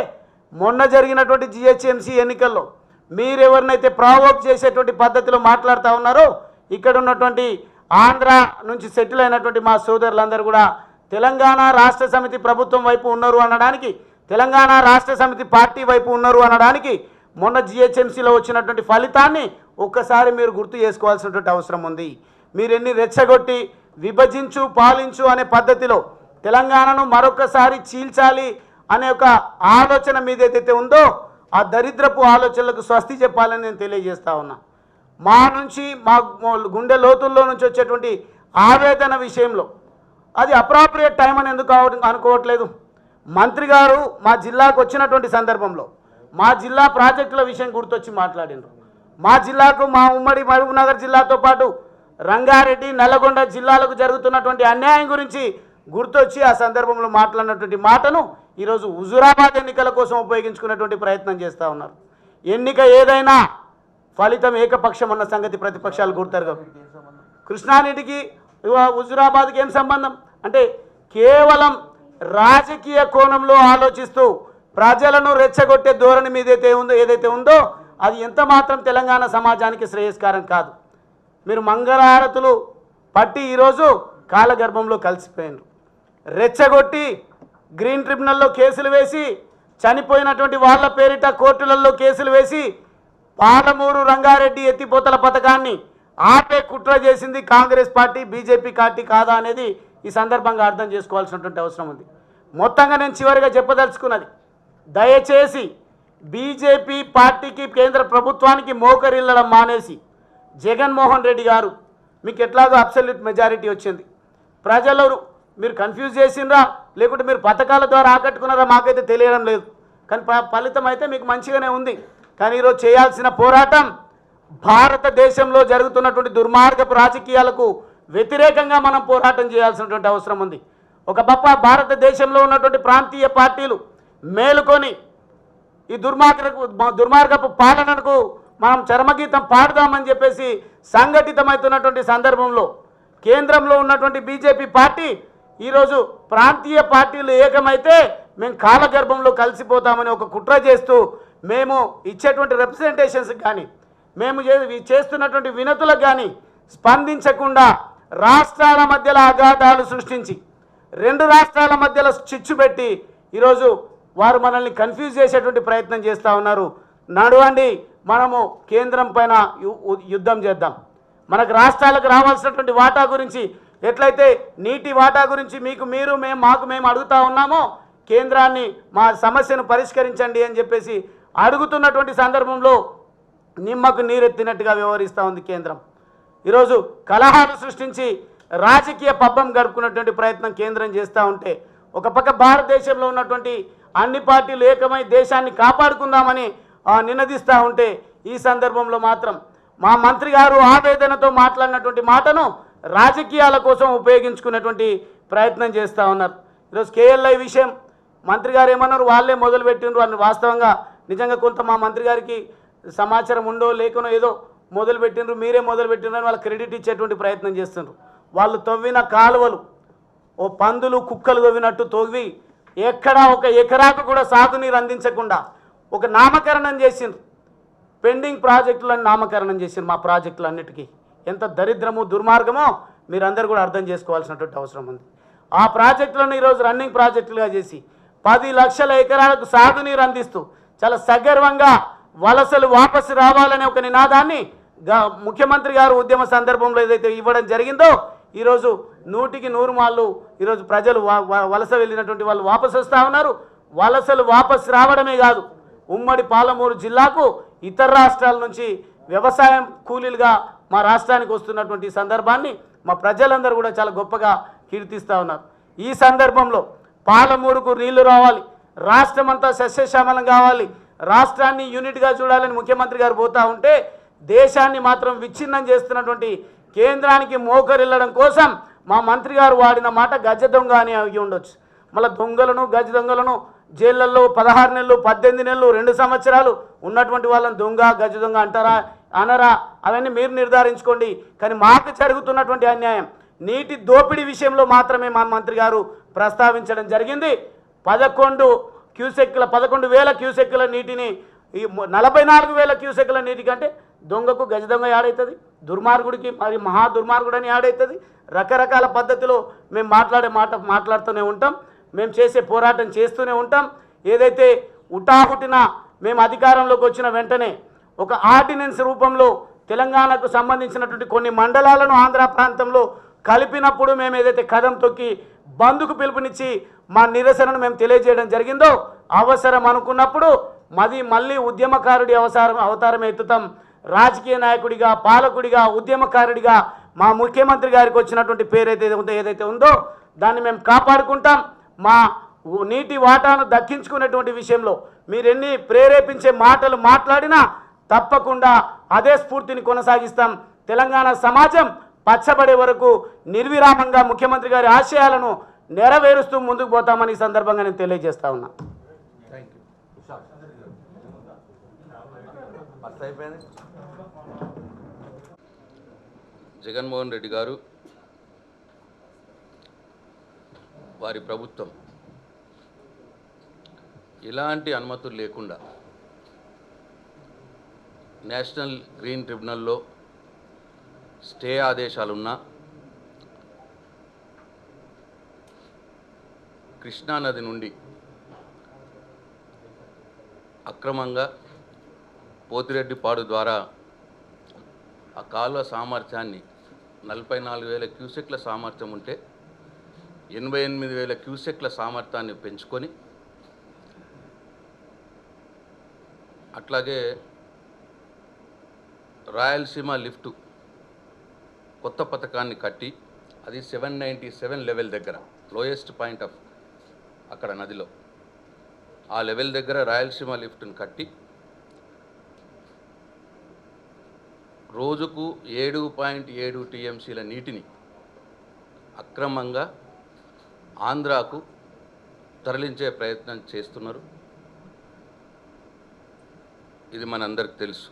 మొన్న జరిగినటువంటి జిహెచ్ఎంసీ ఎన్నికల్లో మీరెవరినైతే ప్రావోక్ చేసేటువంటి పద్ధతిలో మాట్లాడుతూ ఉన్నారో ఇక్కడ ఉన్నటువంటి ఆంధ్ర నుంచి సెటిల్ అయినటువంటి మా సోదరులందరూ కూడా తెలంగాణ రాష్ట్ర సమితి ప్రభుత్వం వైపు ఉన్నారు అనడానికి, తెలంగాణ రాష్ట్ర సమితి పార్టీ వైపు ఉన్నారు అనడానికి మొన్న జిహెచ్ఎంసీలో వచ్చినటువంటి ఫలితాన్ని ఒక్కసారి మీరు గుర్తు చేసుకోవాల్సినటువంటి అవసరం ఉంది. మీరు ఎన్ని రెచ్చగొట్టి విభజించు పాలించు అనే పద్ధతిలో తెలంగాణను మరొకసారి చీల్చాలి అనే ఒక ఆలోచన మీదైతే ఉందో ఆ దరిద్రపు ఆలోచనలకు స్వస్తి చెప్పాలని నేను తెలియజేస్తా ఉన్నా. మా నుంచి మా గుండె లోతుల్లో నుంచి వచ్చేటువంటి ఆవేదన విషయంలో అది అప్రాప్రియేట్ టైం అని ఎందుకు అనుకోవట్లేదు. మంత్రి గారు మా జిల్లాకు వచ్చినటువంటి సందర్భంలో మా జిల్లా ప్రాజెక్టుల విషయం గుర్తొచ్చి మాట్లాడినారు. మా జిల్లాకు మా ఉమ్మడి మహబూబ్ నగర్ జిల్లాతో పాటు రంగారెడ్డి నల్లగొండ జిల్లాలకు జరుగుతున్నటువంటి అన్యాయం గురించి గుర్తొచ్చి ఆ సందర్భంలో మాట్లాడినటువంటి మాటను ఈరోజు హుజూరాబాద్ ఎన్నికల కోసం ఉపయోగించుకునేటువంటి ప్రయత్నం చేస్తూ ఉన్నారు. ఎన్నిక ఏదైనా ఫలితం ఏకపక్షం అన్న సంగతి ప్రతిపక్షాలు గుర్తారు. కృష్ణానదికి హుజురాబాద్కి ఏం సంబంధం అంటే కేవలం రాజకీయ కోణంలో ఆలోచిస్తూ ప్రజలను రెచ్చగొట్టే ధోరణి మీద ఏదైతే ఉందో అది ఎంత మాత్రం తెలంగాణ సమాజానికి శ్రేయస్కరం కాదు. మీరు మంగళహారతులు పట్టి ఈరోజు కాలగర్భంలో కలిసిపోయినారు. రెచ్చగొట్టి గ్రీన్ ట్రిబ్యునల్లో కేసులు వేసి చనిపోయినటువంటి వాళ్ళ పేరిట కోర్టులలో కేసులు వేసి పాలమూరు రంగారెడ్డి ఎత్తిపోతల పథకాన్ని ఆపే కుట్ర చేసింది కాంగ్రెస్ పార్టీ, బీజేపీ పార్టీ కాదా అనేది ఈ సందర్భంగా అర్థం చేసుకోవాల్సినటువంటి అవసరం ఉంది. మొత్తంగా నేను చివరిగా చెప్పదలుచుకున్నది, దయచేసి బీజేపీ పార్టీకి కేంద్ర ప్రభుత్వానికి మోకరిల్లడం మానేసి జగన్మోహన్ రెడ్డి గారు మీకు ఎట్లాగో అబ్సల్యూట్ మెజారిటీ వచ్చింది, ప్రజలు మీరు కన్ఫ్యూజ్ చేసిండ్రా లేకుంటే మీరు పథకాల ద్వారా ఆకట్టుకున్నారా మాకైతే తెలియడం లేదు, కానీ ఫలితం అయితే మీకు మంచిగానే ఉంది. కానీ ఈరోజు చేయాల్సిన పోరాటం భారతదేశంలో జరుగుతున్నటువంటి దుర్మార్గపు రాజకీయాలకు వ్యతిరేకంగా మనం పోరాటం చేయాల్సినటువంటి అవసరం ఉంది. ఒక భారతదేశంలో ఉన్నటువంటి ప్రాంతీయ పార్టీలు మేలుకొని ఈ దుర్మార్గపు పాలనకు మనం చరమగీతం పాడదామని చెప్పేసి సంఘటితమవుతున్నటువంటి సందర్భంలో కేంద్రంలో ఉన్నటువంటి బీజేపీ పార్టీ ఈరోజు ప్రాంతీయ పార్టీలు ఏకమైతే మేము కాలగర్భంలో కలిసిపోతామని ఒక కుట్ర చేస్తూ మేము ఇచ్చేటువంటి రిప్రజెంటేషన్స్కి కానీ మేము చేస్తున్నటువంటి వినతులకు కానీ స్పందించకుండా రాష్ట్రాల మధ్యలో అగాధాలు సృష్టించి రెండు రాష్ట్రాల మధ్యలో చిచ్చు పెట్టి ఈరోజు వారు మనల్ని కన్ఫ్యూజ్ చేసేటువంటి ప్రయత్నం చేస్తూ ఉన్నారు. నడవండి, మనము కేంద్రం పైన యుద్ధం చేద్దాం. మనకు రాష్ట్రాలకు రావాల్సినటువంటి వాటా గురించి ఎట్లయితే నీటి వాటా గురించి మీకు మీరు మేము అడుగుతూ ఉన్నామో కేంద్రాన్ని మా సమస్యను పరిష్కరించండి అని చెప్పేసి అడుగుతున్నటువంటి సందర్భంలో నిమ్మకు నీరెత్తినట్టుగా వ్యవహరిస్తూ ఉంది కేంద్రం. ఈరోజు కలహాలు సృష్టించి రాజకీయ పబ్బం గడుపుకున్నటువంటి ప్రయత్నం కేంద్రం చేస్తూ ఉంటే ఒక పక్క భారతదేశంలో ఉన్నటువంటి అన్ని పార్టీలు ఏకమై దేశాన్ని కాపాడుకుందామని నినదిస్తూ ఉంటే ఈ సందర్భంలో మాత్రం మా మంత్రి గారు ఆవేదనతో మాట్లాడినటువంటి మాటను రాజకీయాల కోసం ఉపయోగించుకునేటువంటి ప్రయత్నం చేస్తూ ఉన్నారు. ఈరోజు కేఎల్ఐ విషయం మంత్రి గారు ఏమన్నారు, వాళ్ళే మొదలుపెట్టిండ్రు అని. వాస్తవంగా నిజంగా కొంత మా మంత్రి గారికి సమాచారం ఉండో లేకనో ఏదో మొదలుపెట్టిండ్రు, మీరే మొదలుపెట్టిండ్రు అని వాళ్ళు క్రెడిట్ ఇచ్చేటువంటి ప్రయత్నం చేస్తున్నారు. వాళ్ళు తవ్విన కాలువలు ఓ పందులు కుక్కలు తవ్వినట్టు తవ్వి ఎక్కడా ఒక ఎకరాకు కూడా సాగునీరు అందించకుండా ఒక నామకరణం చేసిండ్రు. పెండింగ్ ప్రాజెక్టులను నామకరణం చేసిండ్రు. మా ప్రాజెక్టులన్నిటికీ ఎంత దరిద్రము దుర్మార్గమో మీరందరూ కూడా అర్థం చేసుకోవాల్సినటువంటి అవసరం ఉంది. ఆ ప్రాజెక్టులను ఈరోజు రన్నింగ్ ప్రాజెక్టులుగా చేసి 10 లక్షల ఎకరాలకు సాగునీరు అందిస్తూ చాలా సగర్వంగా వలసలు వాపసు రావాలనే ఒక నినాదాన్ని ముఖ్యమంత్రి గారు ఉద్యమ సందర్భంలో ఏదైతే ఇవ్వడం జరిగిందో ఈరోజు 100కి 100 మాళ్ళు ఈరోజు ప్రజలు వలస వెళ్ళినటువంటి వాళ్ళు వాపసు వస్తూ ఉన్నారు. వలసలు వాపసు రావడమే కాదు, ఉమ్మడి పాలమూరు జిల్లాకు ఇతర రాష్ట్రాల నుంచి వ్యవసాయం కూలీలుగా మా రాష్ట్రానికి వస్తున్నటువంటి సందర్భాన్ని మా ప్రజలందరూ కూడా చాలా గొప్పగా కీర్తిస్తూ ఉన్నారు. ఈ సందర్భంలో పాలమూరుకు నీళ్లు రావాలి, రాష్ట్రం అంతా సస్యశ్యామలం కావాలి, రాష్ట్రాన్ని యూనిట్గా చూడాలని ముఖ్యమంత్రి గారు పోతూ ఉంటే దేశాన్ని మాత్రం విచ్ఛిన్నం చేస్తున్నటువంటి కేంద్రానికి మోకరిల్లడం కోసం మా మంత్రి గారు వాడిన మాట గజ దొంగ అని అవి ఉండొచ్చు. మళ్ళీ దొంగలను గజ దొంగలను జైళ్ళల్లో 16 నెలలు 18 నెలలు 2 సంవత్సరాలు ఉన్నటువంటి వాళ్ళని దొంగ గజ దొంగ అంటారా అనరా అవన్నీ మీరు నిర్ధారించుకోండి. కానీ మాకు జరుగుతున్నటువంటి అన్యాయం నీటి దోపిడీ విషయంలో మాత్రమే మా మంత్రి గారు ప్రస్తావించడం జరిగింది. 11,000 క్యూసెక్కుల నీటిని 44,000 క్యూసెక్కుల నీటి కంటే దొంగకు గజ దొంగ యాడవుతుంది, దుర్మార్గుడికి మరి మహా దుర్మార్గుడని యాడవుతుంది. రకరకాల పద్ధతిలో మేము మాట్లాడుతూనే ఉంటాం, మేము చేసే పోరాటం చేస్తూనే ఉంటాం. ఏదైతే ఉటాహుటిన మేము అధికారంలోకి వచ్చిన వెంటనే ఒక ఆర్డినెన్స్ రూపంలో తెలంగాణకు సంబంధించినటువంటి కొన్ని మండలాలను ఆంధ్ర ప్రాంతంలో కలిపినప్పుడు మేము ఏదైతే కదం తొక్కి బంద్కు పిలుపునిచ్చి మా నిరసనను మేము తెలియజేయడం జరిగిందో అవసరం అనుకున్నప్పుడు మళ్ళీ ఉద్యమకారుడి అవతారం ఎత్తుతాం. రాజకీయ నాయకుడిగా పాలకుడిగా ఉద్యమకారుడిగా మా ముఖ్యమంత్రి గారికి వచ్చినటువంటి పేరు ఏదైతే ఉందో దాన్ని మేము కాపాడుకుంటాం. మా నీటి వాటాను దక్కించుకునేటువంటి విషయంలో మీరెన్ని ప్రేరేపించే మాటలు మాట్లాడినా తప్పకుండా అదే స్ఫూర్తిని కొనసాగిస్తాం. తెలంగాణ సమాజం పచ్చబడే వరకు నిర్విరామంగా ముఖ్యమంత్రి గారి ఆశయాలను నెరవేరుస్తూ ముందుకు పోతామని ఈ సందర్భంగా నేను తెలియజేస్తా ఉన్నా. జగన్మోహన్ రెడ్డి గారు వారి ప్రభుత్వం ఎలాంటి అనుమతులు లేకుండా నేషనల్ గ్రీన్ ట్రిబ్యునల్లో స్టే ఆదేశాలున్నా కృష్ణానది నుండి అక్రమంగా పోతిరెడ్డిపాడు ద్వారా ఆ కాలువ సామర్థ్యాన్ని 44,000 క్యూసెక్ల సామర్థ్యం ఉంటే 88,000 క్యూసెక్ల సామర్థ్యాన్ని పెంచుకొని అట్లాగే రాయలసీమ లిఫ్ట్ కొత్త పథకాన్ని కట్టి అది 797 లెవెల్ దగ్గర లోయెస్ట్ పాయింట్ ఆఫ్ అక్కడ నదిలో ఆ లెవెల్ దగ్గర రాయలసీమ లిఫ్ట్ని కట్టి రోజుకు 7.7 టీఎంసీల నీటిని అక్రమంగా ఆంధ్రాకు తరలించే ప్రయత్నం చేస్తున్నారు. ఇది మనందరికి తెలుసు.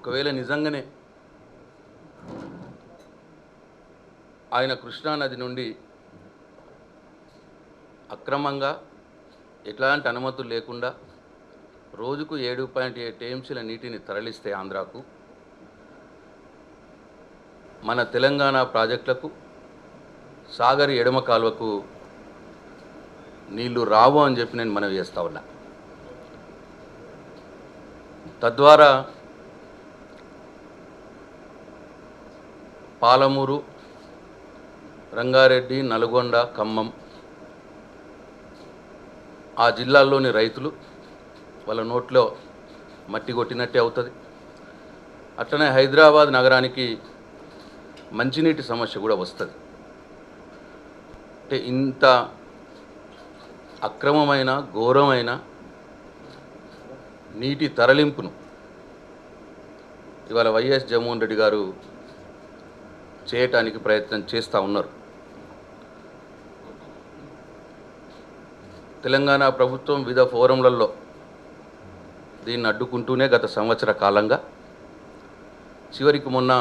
ఒకవేళ నిజంగానే ఆయన కృష్ణానది నుండి అక్రమంగా ఎట్లాంటి అనుమతులు లేకుండా రోజుకు 7.7 టీఎంసీల నీటిని తరలిస్తే ఆంధ్రాకు మన తెలంగాణ ప్రాజెక్టులకు సాగర్ ఎడమ కాలువకు నీళ్లు రావు అని చెప్పి నేను మనవి చేస్తా ఉన్నా. తద్వారా పాలమూరు, రంగారెడ్డి, నల్గొండ, ఖమ్మం ఆ జిల్లాల్లోని రైతులు వాళ్ళ నోట్లో మట్టి కొట్టినట్టే అవుతుంది. అట్లనే హైదరాబాద్ నగరానికి మంచినీటి సమస్య కూడా వస్తుంది. అంటే ఇంత అక్రమమైన ఘోరమైన నీటి తరలింపును ఇవాళ వైఎస్ జగన్మోహన్ రెడ్డి గారు చేయటానికి ప్రయత్నం చేస్తూ ఉన్నారు. తెలంగాణ ప్రభుత్వం వివిధ ఫోరంలలో దీన్ని అడ్డుకుంటూనే గత సంవత్సర కాలంగా చివరికి మొన్న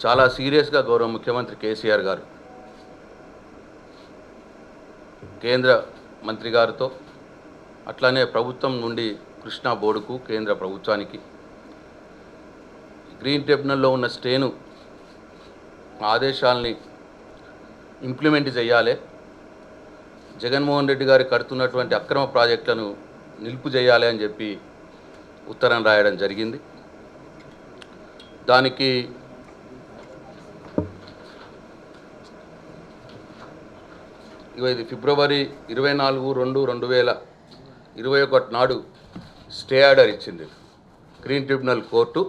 చాలా సీరియస్గా గౌరవ ముఖ్యమంత్రి కేసీఆర్ గారు కేంద్ర మంత్రి గారితో అట్లానే ప్రభుత్వం నుండి కృష్ణా బోర్డుకు కేంద్ర ప్రభుత్వానికి గ్రీన్ ట్రిబ్యునల్లో ఉన్న స్టేను ఆదేశాలని ఇంప్లిమెంట్ చేయాలి, జగన్మోహన్ రెడ్డి గారు కడుతున్నటువంటి అక్రమ ప్రాజెక్టులను నిలుపు చేయాలి అని చెప్పి ఉత్తరం రాయడం జరిగింది. దానికి ఇది ఫిబ్రవరి 24, 2021 నాడు స్టే ఆర్డర్ ఇచ్చింది గ్రీన్ ట్రిబ్యునల్ కోర్టు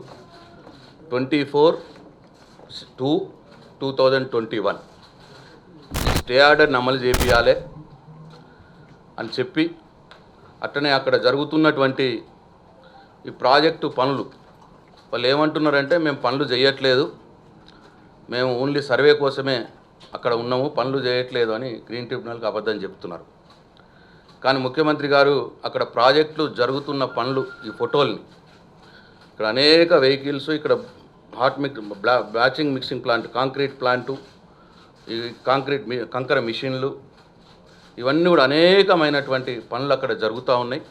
24/2/2021 స్టే ఆర్డర్ని అమలు చేయాలి అని చెప్పి అట్టనే అక్కడ జరుగుతున్నటువంటి ఈ ప్రాజెక్టు పనులు వాళ్ళు ఏమంటున్నారంటే మేము పనులు చేయట్లేదు, మేము ఓన్లీ సర్వే కోసమే అక్కడ ఉన్నాము, పనులు చేయట్లేదు అని గ్రీన్ ట్రిబ్యునల్కి అబద్ధం చెప్తున్నారు. కానీ ముఖ్యమంత్రి గారు అక్కడ ప్రాజెక్టులు జరుగుతున్న పనులు ఈ ఫోటోల్ని ఇక్కడ అనేక వెహికల్స్ ఇక్కడ బ్యాచింగ్ మిక్సింగ్ ప్లాంట్, కాంక్రీట్ ప్లాంటు, ఈ కంకర మిషన్లు ఇవన్నీ కూడా అనేకమైనటువంటి పనులు అక్కడ జరుగుతూ ఉన్నాయి.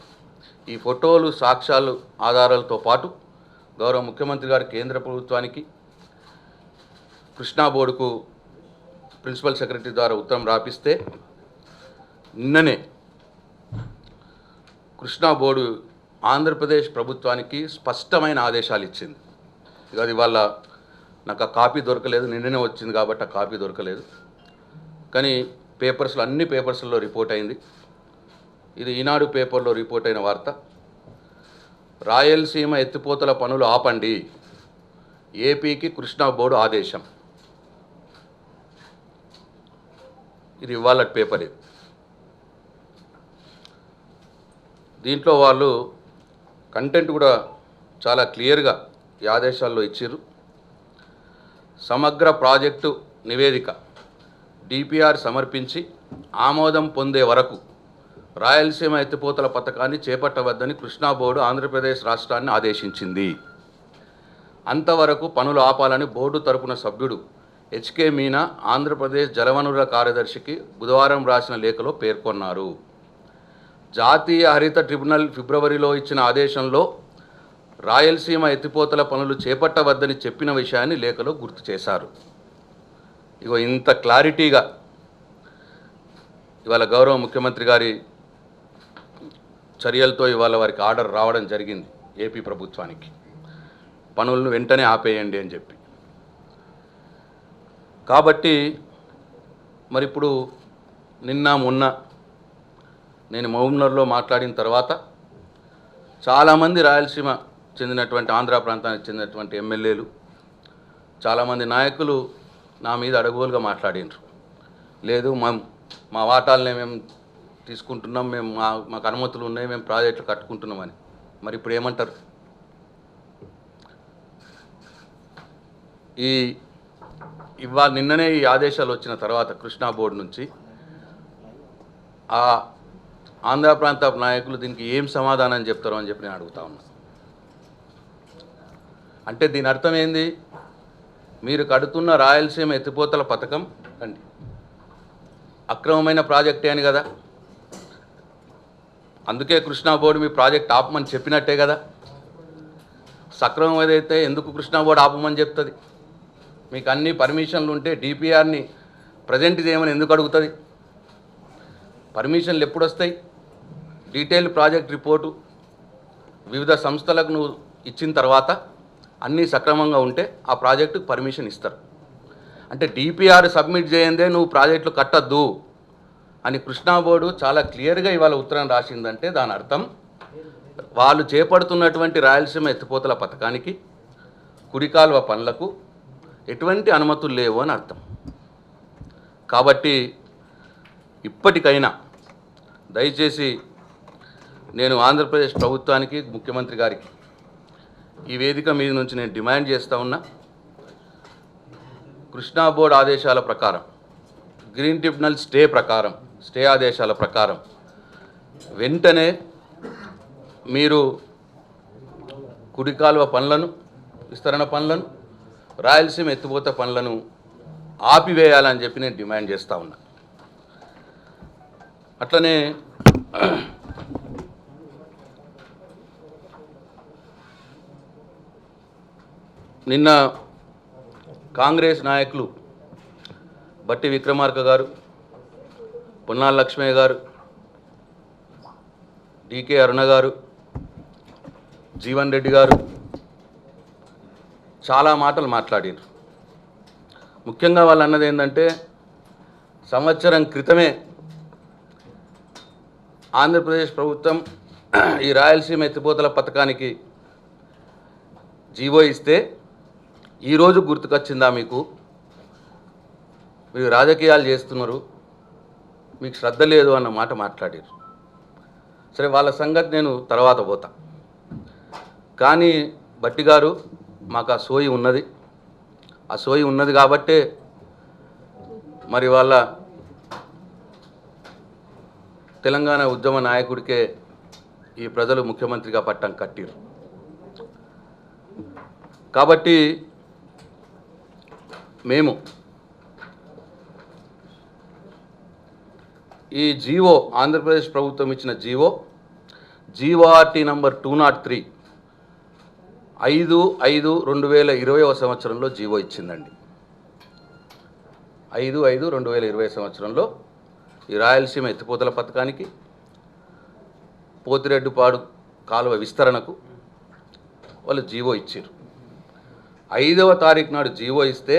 ఈ ఫోటోలు, సాక్ష్యాలు, ఆధారాలతో పాటు గౌరవ ముఖ్యమంత్రి గారు కేంద్ర ప్రభుత్వానికి కృష్ణా బోర్డుకు ప్రిన్సిపల్ సెక్రటరీ ద్వారా ఉత్తరం రాపిస్తే నిన్ననే కృష్ణా బోర్డు ఆంధ్రప్రదేశ్ ప్రభుత్వానికి స్పష్టమైన ఆదేశాలు ఇచ్చింది. ఇక అది వాళ్ళ నాకు ఆ కాపీ దొరకలేదు, నిన్ననే వచ్చింది కాబట్టి ఆ కాపీ దొరకలేదు. కానీ పేపర్స్లో అన్ని పేపర్స్లో రిపోర్ట్ అయింది. ఇది ఈనాడు పేపర్లో రిపోర్ట్ అయిన వార్త. రాయలసీమ ఎత్తిపోతల పనులు ఆపండి, ఏపీకి కృష్ణా బోర్డు ఆదేశం. ఇది ఇవాళ పేపర్. ఇది దీంట్లో వాళ్ళు కంటెంట్ కూడా చాలా క్లియర్గా ఈ ఆదేశాల్లో ఇచ్చారు. సమగ్ర ప్రాజెక్టు నివేదిక డిపిఆర్ సమర్పించి ఆమోదం పొందే వరకు రాయలసీమ ఎత్తిపోతల పథకాన్ని చేపట్టవద్దని కృష్ణా బోర్డు ఆంధ్రప్రదేశ్ రాష్ట్రాన్ని ఆదేశించింది. అంతవరకు పనులు ఆపాలని బోర్డు తరపున సభ్యుడు హెచ్కే మీనా ఆంధ్రప్రదేశ్ జలవనరుల కార్యదర్శికి బుధవారం రాసిన లేఖలో పేర్కొన్నారు. జాతీయ హరిత ట్రిబ్యునల్ ఫిబ్రవరిలో ఇచ్చిన ఆదేశంలో రాయలసీమ ఎత్తిపోతల పనులు చేపట్టవద్దని చెప్పిన విషయాన్ని లేఖలో గుర్తు చేశారు. ఇగో ఇంత క్లారిటీగా ఇవాళ గౌరవ ముఖ్యమంత్రి గారి చర్యలతో ఇవాళ వారికి ఆర్డర్ రావడం జరిగింది ఏపీ ప్రభుత్వానికి, పనులను వెంటనే ఆపేయండి అని చెప్పి. కాబట్టి మరి ఇప్పుడు నిన్న మొన్న నేను మహబూబ్నగర్లో మాట్లాడిన తర్వాత చాలామంది రాయలసీమ చెందినటువంటి ఆంధ్ర ప్రాంతానికి చెందినటువంటి ఎమ్మెల్యేలు చాలామంది నాయకులు నా మీద అడగోలుగా మాట్లాడినారు. లేదు మా వాటాలనే మేము తీసుకుంటున్నాం, మేము మాకు అనుమతులు ఉన్నాయి, మేము ప్రాజెక్టులు కట్టుకుంటున్నామని. మరి ఇప్పుడు ఏమంటారు? ఇవాళ నిన్ననే ఈ ఆదేశాలు వచ్చిన తర్వాత కృష్ణా బోర్డు నుంచి ఆ ఆంధ్ర ప్రాంత నాయకులు దీనికి ఏం సమాధానం చెప్తారో అని చెప్పి నేను అడుగుతా ఉన్నా. అంటే దీని అర్థం ఏంది? మీరు కడుతున్న రాయలసీమ ఎత్తిపోతల పథకం అండి అక్రమమైన ప్రాజెక్టే అని కదా, అందుకే కృష్ణా బోర్డు మీ ప్రాజెక్ట్ ఆపమని చెప్పినట్టే కదా. సక్రమం ఏదైతే ఎందుకు కృష్ణా బోర్డు ఆపమని చెప్తుంది? మీకు అన్ని పర్మిషన్లు ఉంటే డిపిఆర్ని ప్రజెంట్ చేయమని ఎందుకు అడుగుతుంది? పర్మిషన్లు ఎప్పుడు వస్తాయి? డీటెయిల్ ప్రాజెక్ట్ రిపోర్టు వివిధ సంస్థలకు నువ్వు ఇచ్చిన తర్వాత అన్నీ సక్రమంగా ఉంటే ఆ ప్రాజెక్టుకు పర్మిషన్ ఇస్తారు. అంటే డిపిఆర్ సబ్మిట్ చేయందే నువ్వు ప్రాజెక్టులు కట్టద్దు అని కృష్ణా బోర్డు చాలా క్లియర్గా ఇవాళ ఉత్తరం రాసిందంటే దాని అర్థం వాళ్ళు చేపడుతున్నటువంటి రాయలసీమ ఎత్తిపోతల పథకానికి కుడికాలువ పనులకు ఎటువంటి అనుమతులు లేవు అని అర్థం. కాబట్టి ఇప్పటికైనా దయచేసి నేను ఆంధ్రప్రదేశ్ ప్రభుత్వానికి ముఖ్యమంత్రి గారికి ఈ వేదిక మీద నుంచి నేను డిమాండ్ చేస్తూ ఉన్నా, కృష్ణా బోర్డు ఆదేశాల ప్రకారం గ్రీన్ ట్రిబ్యునల్ స్టే ఆదేశాల ప్రకారం వెంటనే మీరు కుడికాలువ పనులను, విస్తరణ పనులను, రాయలసీమ ఎత్తిపోత పనులను ఆపివేయాలని చెప్పి నేను డిమాండ్ చేస్తూ ఉన్నా. అట్లనే నిన్న కాంగ్రెస్ నాయకులు బట్టి విక్రమార్క గారు, పొన్నాల లక్ష్మయ్య గారు, డికే అరుణ గారు, జీవన్ రెడ్డి గారు చాలా మాటలు మాట్లాడారు. ముఖ్యంగా వాళ్ళు అన్నది ఏంటంటే సంవత్సరం క్రితమే ఆంధ్రప్రదేశ్ ప్రభుత్వం ఈ రాయలసీమ ఎత్తిపోతల పథకానికి జీవో ఇస్తే ఈరోజు గుర్తుకొచ్చిందా మీకు? మీరు రాజకీయాలు చేస్తున్నారు, మీకు శ్రద్ధ లేదు అన్న మాట మాట్లాడారు. సరే, వాళ్ళ సంగతి నేను తర్వాత పోతా. కానీ బట్టి గారు మాకు ఆ సోయి ఉన్నది కాబట్టే మరి వాళ్ళ తెలంగాణ ఉద్యమ నాయకుడికే ఈ ప్రజలు ముఖ్యమంత్రిగా పట్టం కట్టిరు. కాబట్టి మేము ఈ జీవో, ఆంధ్రప్రదేశ్ ప్రభుత్వం ఇచ్చిన జీవోఆర్టీ నంబర్ 203 5/5/2020 సంవత్సరంలో జీవో ఇచ్చిందండి. 5/5/2020 సంవత్సరంలో ఈ రాయలసీమ ఎత్తిపోతల పథకానికి, పోతిరెడ్డిపాడు కాలువ విస్తరణకు వాళ్ళు జీవో ఇచ్చారు. 5వ తారీఖు నాడు జీవో ఇస్తే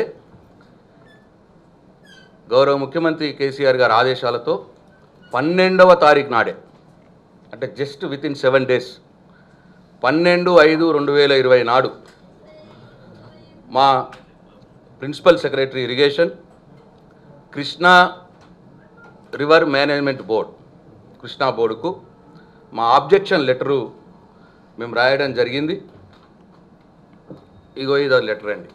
గౌరవ ముఖ్యమంత్రి కేసీఆర్ గారి ఆదేశాలతో 12వ తారీఖు నాడే, అంటే జస్ట్ వితిన్ 7 days 12/5/2020 నాడు మా principal secretary irrigation, Krishna river management board, Krishna బోర్డుకు మా ఆబ్జెక్షన్ లెటరు మేము రాయడం జరిగింది. ఇగో ఇది లెటర్ అండి.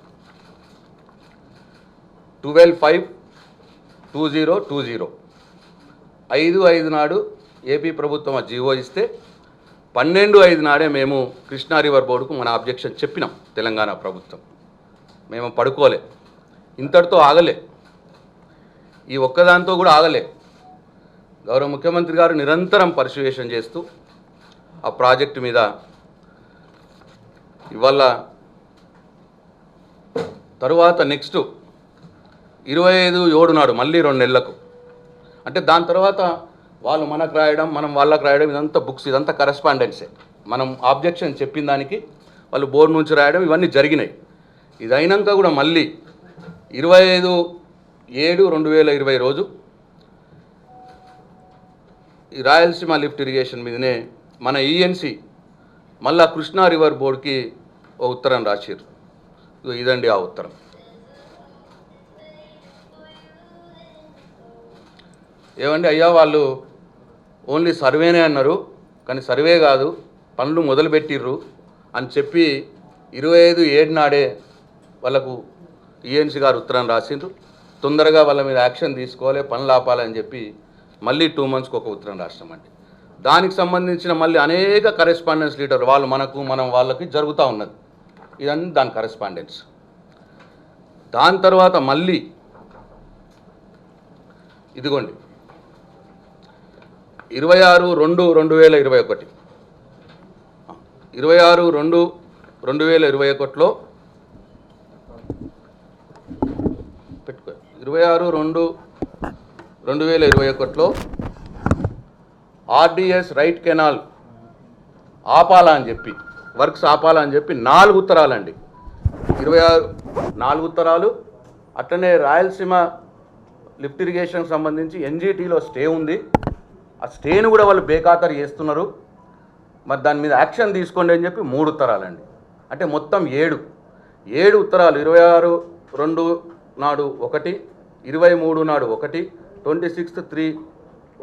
12/5/2020 5/5 నాడు ఏపీ ప్రభుత్వం ఆ జీవో ఇస్తే 12/5 నాడే మేము కృష్ణా రివర్ బోర్డుకు మన అబ్జెక్షన్ చెప్పినాం. తెలంగాణ ప్రభుత్వం మేము పడుకోలే, ఇంతటితో ఆగలే, ఈ ఒక్కదాంతో కూడా ఆగలే. గౌరవ ముఖ్యమంత్రి గారు నిరంతరం పరిశీలన చేస్తూ ఆ ప్రాజెక్టు మీద ఇవాళ తరువాత నెక్స్ట్ 25/7 నాడు మళ్ళీ 2 నెలలకు, అంటే దాని తర్వాత వాళ్ళు మనకు రాయడం, మనం వాళ్ళకు రాయడం, ఇదంతా బుక్స్, ఇదంతా కరెస్పాండెన్సే. మనం ఆబ్జెక్షన్ చెప్పిన దానికి వాళ్ళు బోర్డు నుంచి రాయడం ఇవన్నీ జరిగినాయి. ఇది అయినాక కూడా మళ్ళీ 25/7/2020 రోజు ఈ రాయలసీమ లిఫ్ట్ ఇరిగేషన్ మీదనే మన ఈఎన్సి మళ్ళా కృష్ణా రివర్ బోర్డుకి ఓ ఉత్తరం రాసిర్రు. ఇదండి ఆ ఉత్తరం. ఏమండి అయ్యా, వాళ్ళు ఓన్లీ సర్వేనే అన్నారు, కానీ సర్వే కాదు పనులు మొదలుపెట్టిర్రు అని చెప్పి 25/7 నాడే వాళ్ళకు ఈఎన్సీ గారు ఉత్తరం రాసిండ్రు. తొందరగా వాళ్ళ మీద యాక్షన్ తీసుకోవాలి, పనులు ఆపాలని చెప్పి మళ్ళీ 2 మంత్స్కి ఒక ఉత్తరం రాసినామండి. దానికి సంబంధించిన మళ్ళీ అనేక కరెస్పాండెన్స్ లీటర్ వాళ్ళు మనకు, మనం వాళ్ళకి జరుగుతూ ఉన్నది. ఇదన్నీ దాని కరెస్పాండెన్స్. దాని తర్వాత మళ్ళీ ఇదిగోండి 26/2/2021 26/2/2021లో పెట్టుకో 26/2/2021లో ఆర్డిఎస్ రైట్ కెనాల్ ఆపాలని చెప్పి, వర్క్స్ ఆపాలని చెప్పి 4 ఉత్తరాలండి. 4 ఉత్తరాలు. అట్లనే రాయలసీమ లిఫ్ట్ ఇరిగేషన్ సంబంధించి ఎన్జిటీలో స్టే ఉంది, ఆ స్టేను కూడా వాళ్ళు బేఖాతరు చేస్తున్నారు, మరి దాని మీద యాక్షన్ తీసుకోండి అని చెప్పి 3 ఉత్తరాలండి. అంటే మొత్తం 7 ఉత్తరాలు. 26/2 నాడు 1, 23 నాడు 1, 26/3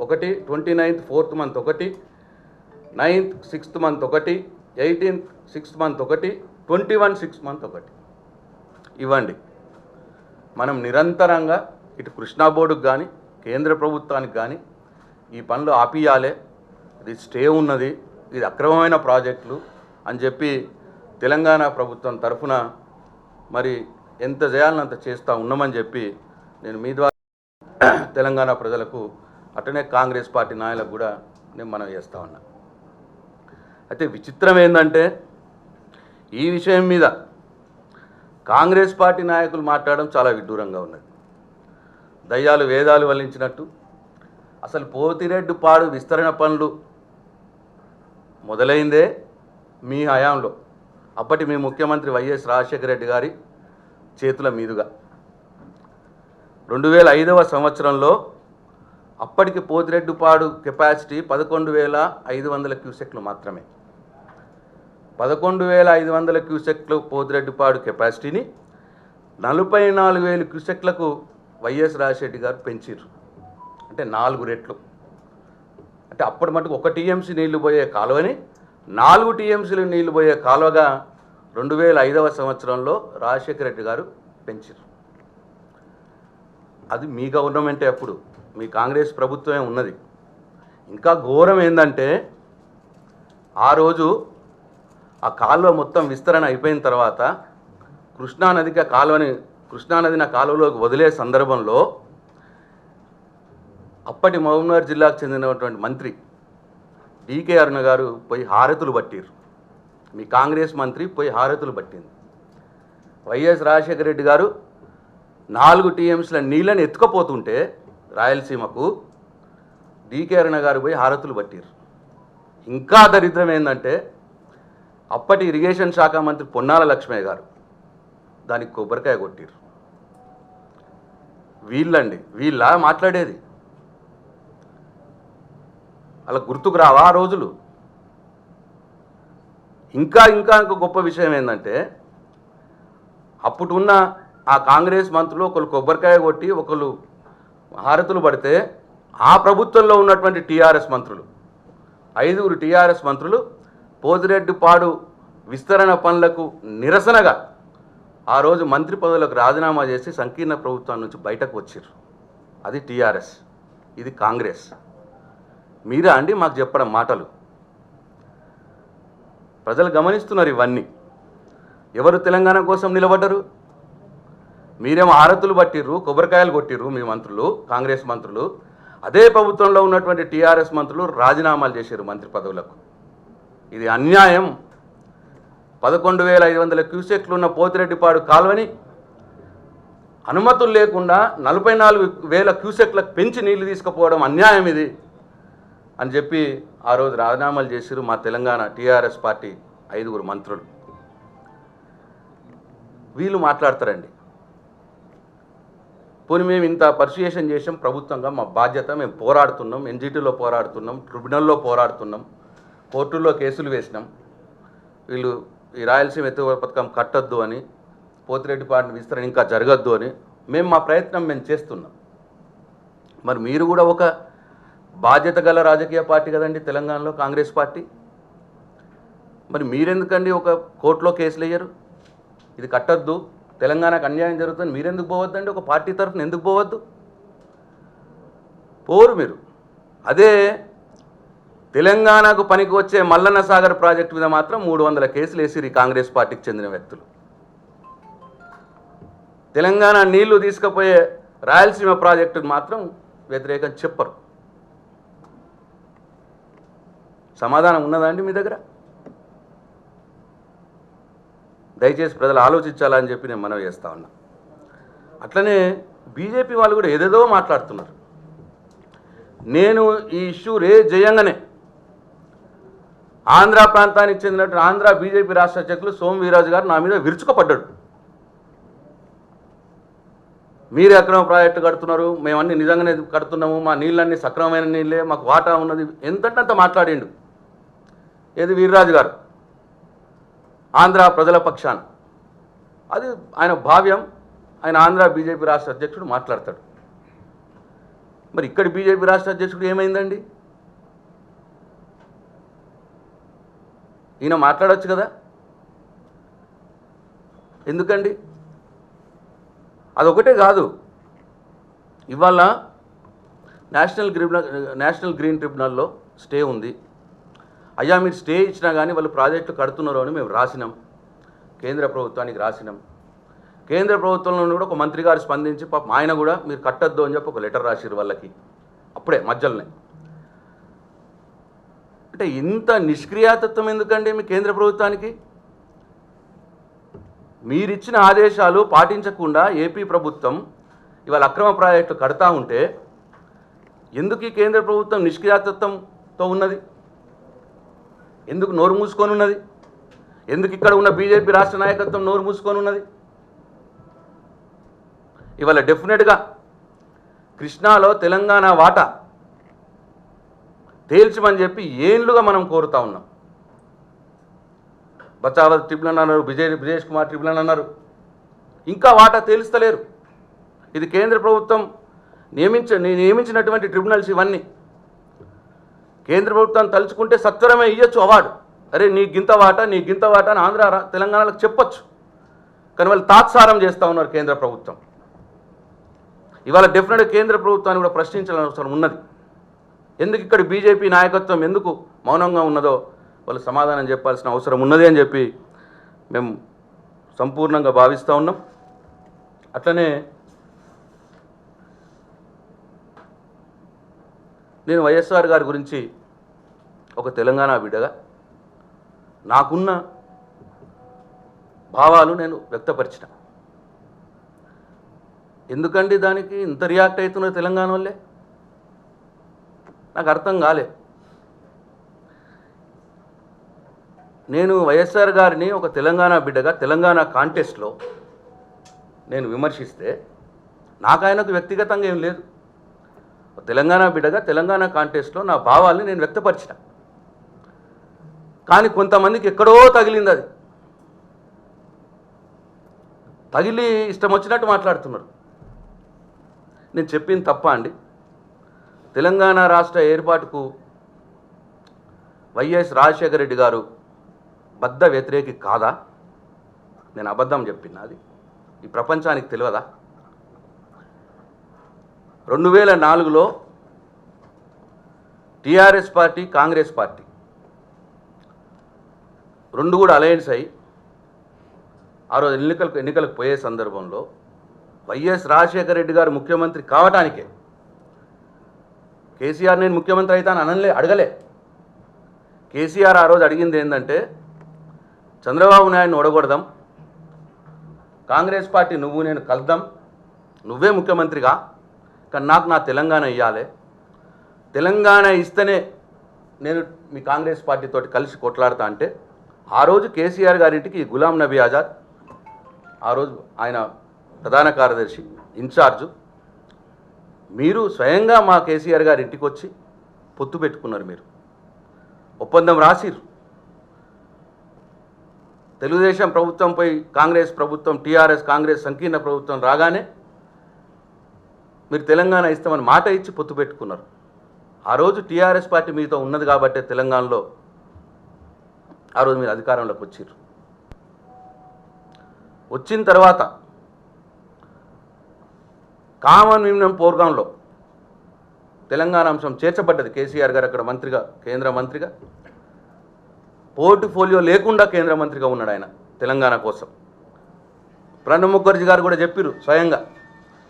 1, 29th 4th month 1, 9th 6th month 1, 18th 6th month 1, 21 6th month 1 ఇవ్వండి. మనం నిరంతరంగా ఇటు కృష్ణా బోర్డుకు కానీ కేంద్ర ప్రభుత్వానికి కానీ ఈ పనులు ఆపియాలే, ఇది స్టే ఉన్నది, ఇది అక్రమమైన ప్రాజెక్టులు అని చెప్పి తెలంగాణ ప్రభుత్వం తరఫున మరి ఎంత చేయాలని అంత చేస్తూ ఉన్నామని చెప్పి నేను మీ ద్వారా తెలంగాణ ప్రజలకు, అట్లనే కాంగ్రెస్ పార్టీ నాయకులకు కూడా నేను మనం చేస్తూ ఉన్నా. అయితే విచిత్రం ఏంటంటే ఈ విషయం మీద కాంగ్రెస్ పార్టీ నాయకులు మాట్లాడడం చాలా విడ్డూరంగా ఉన్నది. దయ్యాలు వేదాలు వల్లించినట్టు. అసలు పోతిరెడ్డిపాడు విస్తరణ పనులు మొదలైందే మీ హయాంలో, అప్పటి మీ ముఖ్యమంత్రి వైఎస్ రాజశేఖర రెడ్డి గారి చేతుల మీదుగా. 2005వ సంవత్సరంలో అప్పటికి పోతిరెడ్డిపాడు కెపాసిటీ 11,500 క్యూసెక్లు మాత్రమే. 11,500 క్యూసెక్లు పోతిరెడ్డిపాడు కెపాసిటీని 44,000 క్యూసెక్లకు వైఎస్ రాజశేఖర గారు పెంచారు. అంటే 4 రెట్లు. అంటే అప్పటి మటుకు 1 టీఎంసీ నీళ్లు పోయే కాలువని 4 టీఎంసీలు నీళ్లు పోయే కాలువగా 2005వ సంవత్సరంలో రాజశేఖర రెడ్డి గారు పెంచారు. అది మీ గవర్నమెంటే, అప్పుడు మీ కాంగ్రెస్ ప్రభుత్వమే ఉన్నది. ఇంకా ఘోరం ఏంటంటే ఆ రోజు ఆ కాలువ మొత్తం విస్తరణ అయిపోయిన తర్వాత కృష్ణానదికి ఆ కాలువని, కృష్ణానదిని ఆ కాలువలోకి వదిలే సందర్భంలో అప్పటి మహబూబ్నగర్ జిల్లాకు చెందినటువంటి మంత్రి డీకే అరుణ గారు పోయి హారతులు పట్టిరు. మీ కాంగ్రెస్ మంత్రి పోయి హారతులు పట్టింది. వైఎస్ రాజశేఖర రెడ్డి గారు 4 టీఎంసీల నీళ్ళని ఎత్తుకపోతుంటే రాయలసీమకు డీకే అరుణ గారు పోయి హారతులు పట్టిరు. ఇంకా దరిద్రం ఏంటంటే అప్పటి ఇరిగేషన్ శాఖ మంత్రి పొన్నాల లక్ష్మయ్య గారు దానికి కొబ్బరికాయ కొట్టిరు. వీళ్ళ మాట్లాడేది అలా గుర్తుకు రావా ఆ రోజులు? ఇంకా గొప్ప విషయం ఏంటంటే అప్పుడున్న ఆ కాంగ్రెస్ మంత్రులు ఒకరు కొబ్బరికాయ కొట్టి ఒకరు హారతులు పడితే ఆ ప్రభుత్వంలో ఉన్నటువంటి టీఆర్ఎస్ మంత్రులు 5 టీఆర్ఎస్ మంత్రులు పోతిరెడ్డిపాడు విస్తరణ పనులకు నిరసనగా ఆ రోజు మంత్రి పదవులకు రాజీనామా చేసి సంకీర్ణ ప్రభుత్వం నుంచి బయటకు వచ్చారు. అది టీఆర్ఎస్, ఇది కాంగ్రెస్. మీరా అండి మాకు చెప్పడం మాటలు? ప్రజలు గమనిస్తున్నారు ఇవన్నీ. ఎవరు తెలంగాణ కోసం నిలబడ్డరు? మీరేమో హారతులు పట్టిర్రు, కొబ్బరికాయలు కొట్టిర్రు మీ మంత్రులు, కాంగ్రెస్ మంత్రులు. అదే ప్రభుత్వంలో ఉన్నటువంటి టీఆర్ఎస్ మంత్రులు రాజీనామాలు చేశారు మంత్రి పదవులకు. ఇది అన్యాయం. 11,500 క్యూసెక్లు ఉన్న పోతిరెడ్డిపాడు కాలువని అనుమతులు లేకుండా 44,000 క్యూసెక్లకు పెంచి నీళ్లు తీసుకుపోవడం అన్యాయం ఇది అని చెప్పి ఆ రోజు రాజీనామాలు చేశారు మా తెలంగాణ టీఆర్ఎస్ పార్టీ 5 మంత్రులు. వీళ్ళు మాట్లాడతారండి. పోనీ మేము ఇంత పర్సుయేషన్ చేసాం ప్రభుత్వంగా, మా బాధ్యత, మేము పోరాడుతున్నాం, ఎన్జిటీలో పోరాడుతున్నాం, ట్రిబ్యునల్లో పోరాడుతున్నాం, కోర్టుల్లో కేసులు వేసినాం. వీళ్ళు ఈ రాయలసీమ ఎత్తుగడ పథకం కట్టొద్దు అని, పోతిరెడ్డిపాడుని విస్తరణ ఇంకా జరగద్దు అని మేము మా ప్రయత్నం మేము చేస్తున్నాం. మరి మీరు కూడా ఒక బాధ్యత గల రాజకీయ పార్టీ కదండి తెలంగాణలో కాంగ్రెస్ పార్టీ. మరి మీరెందుకండి ఒక కోర్టులో కేసులు వేయరు? ఇది కట్టొద్దు, తెలంగాణకు అన్యాయం జరుగుతుంది, మీరెందుకు పోవద్దండి? ఒక పార్టీ తరఫున ఎందుకు పోవద్దు? పోరు మీరు. అదే తెలంగాణకు పనికి వచ్చే మల్లన్న సాగర్ ప్రాజెక్టు మీద మాత్రం 300 కేసులు వేసిరు ఈ కాంగ్రెస్ పార్టీకి చెందిన వ్యక్తులు. తెలంగాణ నీళ్లు తీసుకుపోయే రాయలసీమ ప్రాజెక్టుకు మాత్రం వ్యతిరేకం చెప్పరు. సమాధానం ఉన్నదా అండి మీ దగ్గర? దయచేసి ప్రజలు ఆలోచించాలని చెప్పి నేను మనవి చేస్తా ఉన్నా. అట్లనే బీజేపీ వాళ్ళు కూడా ఏదేదో మాట్లాడుతున్నారు. నేను ఈ ఇష్యూ జయంగానే ఆంధ్ర ప్రాంతానికి చెందినట్టు ఆంధ్ర బీజేపీ రాష్ట్ర అధ్యక్షులు సోము వీర్రాజు గారు నా మీద విరుచుకుపడ్డాడు. మీరు అక్రమ ప్రాజెక్టు కడుతున్నారు, మేమన్నీ నిజంగానే కడుతున్నాము, మా నీళ్ళన్నీ సక్రమమైన నీళ్ళే, మాకు వాటా ఉన్నది, ఎంతంటే అంత మాట్లాడిండు. ఏది వీర్రాజు గారు ఆంధ్ర ప్రజల పక్షాన. అది ఆయన భావ్యం. ఆయన ఆంధ్ర బీజేపీ రాష్ట్ర అధ్యక్షుడు మాట్లాడతాడు. మరి ఇక్కడ బీజేపీ రాష్ట్ర అధ్యక్షుడు ఏమైందండి? ఈయన మాట్లాడవచ్చు కదా, ఎందుకండి? అదొకటే కాదు, ఇవాళ నేషనల్ గ్రీన్ ట్రిబ్యునల్లో స్టే ఉంది. అయ్యా మీరు స్టే ఇచ్చినా కానీ వాళ్ళు ప్రాజెక్టులు కడుతున్నారు అని మేము రాసినాం, కేంద్ర ప్రభుత్వానికి రాసినాం. కేంద్ర ప్రభుత్వంలో కూడా ఒక మంత్రి గారు స్పందించి పాపం ఆయన కూడా మీరు కట్టద్దు అని చెప్పి ఒక లెటర్ రాసిరు వాళ్ళకి అప్పుడే మధ్యలోనే. అంటే ఇంత నిష్క్రియాతత్వం ఎందుకండి మీ కేంద్ర ప్రభుత్వానికి? మీరిచ్చిన ఆదేశాలు పాటించకుండా ఏపీ ప్రభుత్వం ఇవాళ అక్రమ ప్రాజెక్టులు కడతా ఉంటే ఎందుకు ఈ కేంద్ర ప్రభుత్వం నిష్క్రియాతత్వంతో ఉన్నది? ఎందుకు నోరు మూసుకొని ఉన్నది? ఎందుకు ఇక్కడ ఉన్న బీజేపీ రాష్ట్ర నాయకత్వం నోరు మూసుకొని ఉన్నది? ఇవాళ డెఫినెట్గా కృష్ణాలో తెలంగాణ వాటా తేల్చమని చెప్పి ఏళ్ళుగా మనం కోరుతా ఉన్నాం. బచావత్ ట్రిబ్యునల్ అన్నారు, బ్రిజేష్ కుమార్ ట్రిబ్యునల్ అన్నారు, ఇంకా వాటా తేలుస్తలేరు. ఇది కేంద్ర ప్రభుత్వం నియమించినటువంటి ట్రిబ్యునల్స్ ఇవన్నీ. కేంద్ర ప్రభుత్వం తలుచుకుంటే సత్వరమే ఇవ్వచ్చు అవార్డు. అరే నీ గింత వాటా అని ఆంధ్ర తెలంగాణలకు చెప్పొచ్చు. కానీ వాళ్ళు తాత్సారం చేస్తూ ఉన్నారు కేంద్ర ప్రభుత్వం. ఇవాళ డెఫినెట్గా కేంద్ర ప్రభుత్వాన్ని కూడా ప్రశ్నించాల్సిన అవసరం ఉన్నది. ఎందుకు ఇక్కడ బీజేపీ నాయకత్వం ఎందుకు మౌనంగా ఉన్నదో వాళ్ళు సమాధానం చెప్పాల్సిన అవసరం ఉన్నది అని చెప్పి మేము సంపూర్ణంగా భావిస్తూ ఉన్నాం. అట్లనే నేను వైఎస్ఆర్ గారి గురించి ఒక తెలంగాణ బిడ్డగా నాకున్న భావాలు నేను వ్యక్తపరిచిన. ఎందుకండి దానికి ఇంత రియాక్ట్ అవుతున్న తెలంగాణ వాళ్ళే నాకు అర్థం కాలే. నేను వైఎస్ఆర్ గారిని ఒక తెలంగాణ బిడ్డగా తెలంగాణ కాంటెస్ట్లో నేను విమర్శిస్తే నాకు ఆయనకు వ్యక్తిగతంగా ఏం లేదు. తెలంగాణ బిడ్డగా తెలంగాణ కాంటెస్ట్లో నా భావాల్ని నేను వ్యక్తపరిచిన. కానీ కొంతమందికి ఎక్కడో తగిలింది. అది తగిలి ఇష్టం వచ్చినట్టు మాట్లాడుతున్నారు. నేను చెప్పింది తప్ప అండి? తెలంగాణ రాష్ట్ర ఏర్పాటుకు వైఎస్ రాజశేఖర రెడ్డి గారు బద్ధ వ్యతిరేకి కాదా? నేను అబద్ధం చెప్పినా? అది ఈ ప్రపంచానికి తెలియదా? 2004లో టీఆర్ఎస్ పార్టీ కాంగ్రెస్ పార్టీ రెండు కూడా అలయన్స్ అయ్యి ఆ రోజు ఎన్నికలకు పోయే సందర్భంలో వైఎస్ రాజశేఖర రెడ్డి గారు ముఖ్యమంత్రి కావటానికే కేసీఆర్ నేను ముఖ్యమంత్రి అవుతాను అడగలే. కేసీఆర్ ఆ రోజు అడిగింది ఏంటంటే చంద్రబాబు నాయుడుని ఓడగొడదాం, కాంగ్రెస్ పార్టీ నువ్వు నేను కలుద్దాం, నువ్వే ముఖ్యమంత్రిగా, కానీ నాకు నా తెలంగాణ ఇవ్వాలి, తెలంగాణ ఇస్తేనే నేను మీ కాంగ్రెస్ పార్టీతో కలిసి కొట్లాడతా అంటే ఆ రోజు కేసీఆర్ గారింటికి గులాం నబీ ఆజాద్, ఆ రోజు ఆయన ప్రధాన కార్యదర్శి ఇన్ఛార్జు, మీరు స్వయంగా మా కేసీఆర్ గారి ఇంటికి వచ్చి పొత్తు పెట్టుకున్నారు, మీరు ఒప్పందం రాసిరు. తెలుగుదేశం ప్రభుత్వంపై కాంగ్రెస్ ప్రభుత్వం టీఆర్ఎస్ కాంగ్రెస్ సంకీర్ణ ప్రభుత్వం రాగానే మీరు తెలంగాణ ఇస్తామని మాట ఇచ్చి పొత్తు పెట్టుకున్నారు. ఆ రోజు టీఆర్ఎస్ పార్టీ మీతో ఉన్నది కాబట్టే తెలంగాణలో ఆ రోజు మీరు అధికారంలోకి వచ్చారు. వచ్చిన తర్వాత కామన్ మినిమం ప్రోగ్రాంలో తెలంగాణ అంశం చేర్చబడ్డది. కేసీఆర్ గారు అక్కడ మంత్రిగా, కేంద్ర మంత్రిగా, పోర్ట్ఫోలియో లేకుండా కేంద్ర మంత్రిగా ఉన్నాడు ఆయన తెలంగాణ కోసం. ప్రణబ్ ముఖర్జీ గారు కూడా చెప్పారు స్వయంగా,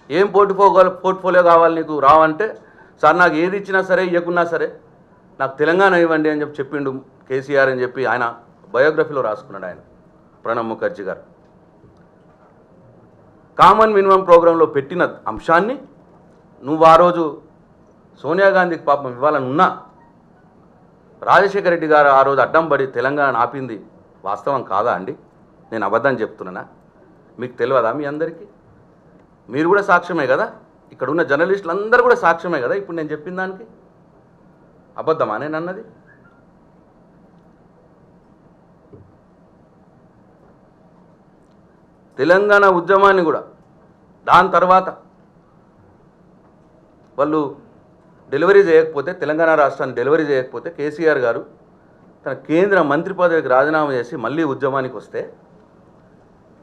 ఏం పోర్ట్ఫోలియో కావాలి నీకు రావంటే, సార్ నాకు ఏది ఇచ్చినా సరే ఇవ్వకున్నా సరే నాకు తెలంగాణ ఇవ్వండి అని చెప్పిండు కేసీఆర్ అని చెప్పి ఆయన బయోగ్రఫీలో రాసుకున్నాడు ఆయన ప్రణబ్ ముఖర్జీ గారు. కామన్ మినిమం ప్రోగ్రాంలో పెట్టిన అంశాన్ని నువ్వు ఆ రోజు సోనియా గాంధీకి పాపం ఇవ్వాలని ఉన్నా రాజశేఖర రెడ్డి గారు ఆ రోజు అడ్డం పడి తెలంగాణ ఆపింది వాస్తవం కాదా అండి? నేను అబద్ధం చెప్తున్నానా? మీకు తెలియదా? మీ అందరికీ మీరు కూడా సాక్ష్యమే కదా, ఇక్కడ ఉన్న జర్నలిస్టులు అందరూ కూడా సాక్ష్యమే కదా ఇప్పుడు నేను చెప్పిన దానికి. అబద్ధమా నేను అన్నది? తెలంగాణ ఉద్యమాన్ని కూడా దాని తర్వాత వాళ్ళు డెలివరీ చేయకపోతే, తెలంగాణ రాష్ట్రాన్ని డెలివరీ చేయకపోతే కేసీఆర్ గారు తన కేంద్ర మంత్రి పదవికి రాజీనామా చేసి మళ్ళీ ఉద్యమానికి వస్తే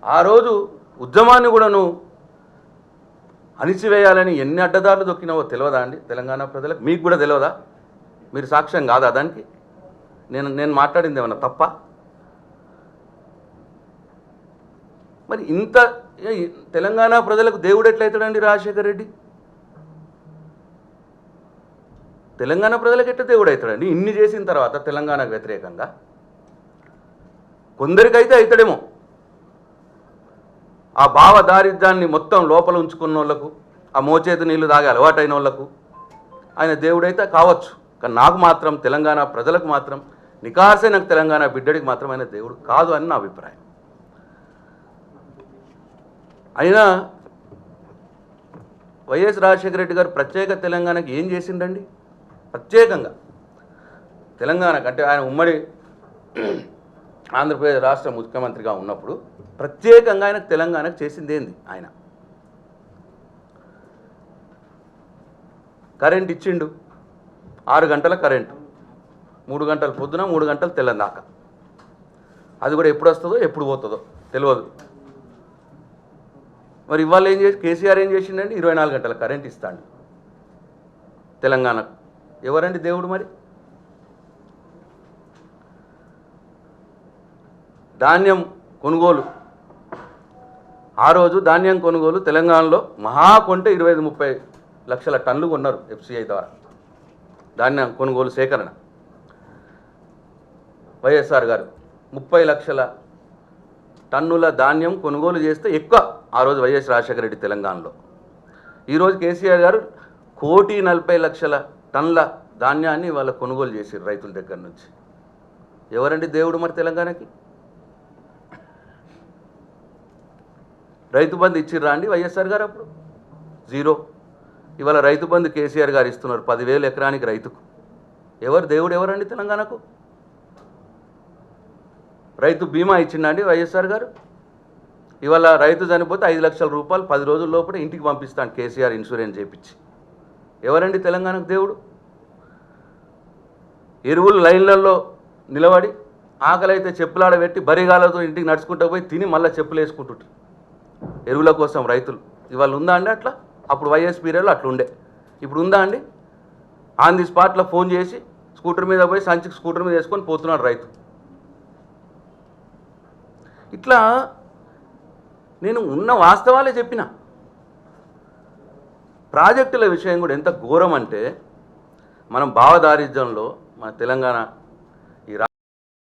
ఆ రోజు ఉద్యమాన్ని కూడా నువ్వు అణిచివేయాలని ఎన్ని అడ్డదారులు దొక్కినావో తెలియదా అండి తెలంగాణ ప్రజలకు? మీకు కూడా తెలియదా? మీరు సాక్ష్యం కాదా దానికి? నేను మాట్లాడింది ఏమన్నా తప్ప? మరి ఇంత తెలంగాణ ప్రజలకు దేవుడు ఎట్లయితాడండి రాజశేఖర రెడ్డి? తెలంగాణ ప్రజలకు ఎట్లా దేవుడు అవుతాడండి ఇన్ని చేసిన తర్వాత తెలంగాణకు వ్యతిరేకంగా? కొందరికైతే అవుతాడేమో, ఆ భావ దారిద్ర్యాన్ని మొత్తం లోపల ఉంచుకున్న వాళ్ళకు, ఆ మోచేతి నీళ్లు తాగే అలవాటైన వాళ్ళకు ఆయన దేవుడైతే కావచ్చు. కానీ నాకు మాత్రం తెలంగాణ ప్రజలకు మాత్రం నికార్సైన తెలంగాణ బిడ్డడికి మాత్రం ఆయన దేవుడు కాదు అని నా అభిప్రాయం. అయినా వైఎస్ రాజశేఖర రెడ్డి గారు ప్రత్యేక తెలంగాణకి ఏం చేసిండండి? ప్రత్యేకంగా తెలంగాణకు అంటే ఆయన ఉమ్మడి ఆంధ్రప్రదేశ్ రాష్ట్ర ముఖ్యమంత్రిగా ఉన్నప్పుడు ప్రత్యేకంగా ఆయనకు తెలంగాణకు చేసింది ఏంది? ఆయన కరెంట్ ఇచ్చిండు, 6 గంటల కరెంటు, 3 గంటలు పొద్దున 3 గంటలు తెల్లని దాకా. అది కూడా ఎప్పుడు వస్తుందో ఎప్పుడు పోతుందో తెలియదు. మరి ఇవాళ కేసీఆర్ ఏం చేసిండండి? 24 గంటల కరెంట్ ఇస్తాడు తెలంగాణకు. ఎవరండి దేవుడు? మరి ధాన్యం కొనుగోలు, ఆ రోజు ధాన్యం కొనుగోలు తెలంగాణలో మహా కొంటే 25-30 లక్షల టన్నులు కొన్నారు ఎఫ్సిఐ ద్వారా ధాన్యం కొనుగోలు సేకరణ. వైఎస్ఆర్ గారు 30 లక్షల టన్నుల ధాన్యం కొనుగోలు చేస్తే ఎక్కువ ఆ రోజు వైఎస్ రాజశేఖర రెడ్డి తెలంగాణలో. ఈరోజు కేసీఆర్ గారు 1,40,00,000 టన్నుల ధాన్యాన్ని వాళ్ళ కొనుగోలు చేశారు రైతుల దగ్గర నుంచి. ఎవరండి దేవుడు మరి తెలంగాణకి? రైతు బంధు ఇచ్చిర్రా అండి వైఎస్ఆర్ గారు? అప్పుడు 0. ఇవాళ రైతు బంధు కేసీఆర్ గారు ఇస్తున్నారు 10,000 ఎకరానికి రైతుకు. ఎవరు దేవుడు? ఎవరండి తెలంగాణకు? రైతు బీమా ఇచ్చిండా అండి వైఎస్ఆర్ గారు? ఇవాళ రైతు చనిపోతే 5 లక్షల రూపాయలు 10 రోజుల లోపల ఇంటికి పంపిస్తాను కేసీఆర్ ఇన్సూరెన్స్ చేయించి. ఎవరండి తెలంగాణకు దేవుడు? ఎరువులు లైన్లలో నిలబడి ఆకలి అయితే చెప్పులాడబెట్టి బరిగాలతో ఇంటికి నడుచుకుంటూ పోయి తిని మళ్ళీ చెప్పులు వేసుకుంటుంటారు ఎరువుల కోసం రైతులు. ఇవాళ ఉందా అండి అట్లా? అప్పుడు వైఎస్ పీరియడ్లో అట్లా ఉండే. ఇప్పుడు ఉందా అండి? ఆన్ ది స్పాట్లో ఫోన్ చేసి స్కూటర్ మీద పోయి సంచికి స్కూటర్ మీద వేసుకొని పోతున్నాడు రైతు. ఇట్లా నేను ఉన్న వాస్తవాలే చెప్పిన. ప్రాజెక్టుల విషయం కూడా ఎంత ఘోరం అంటే, మనం భావదారిద్ర్యంలో మన తెలంగాణ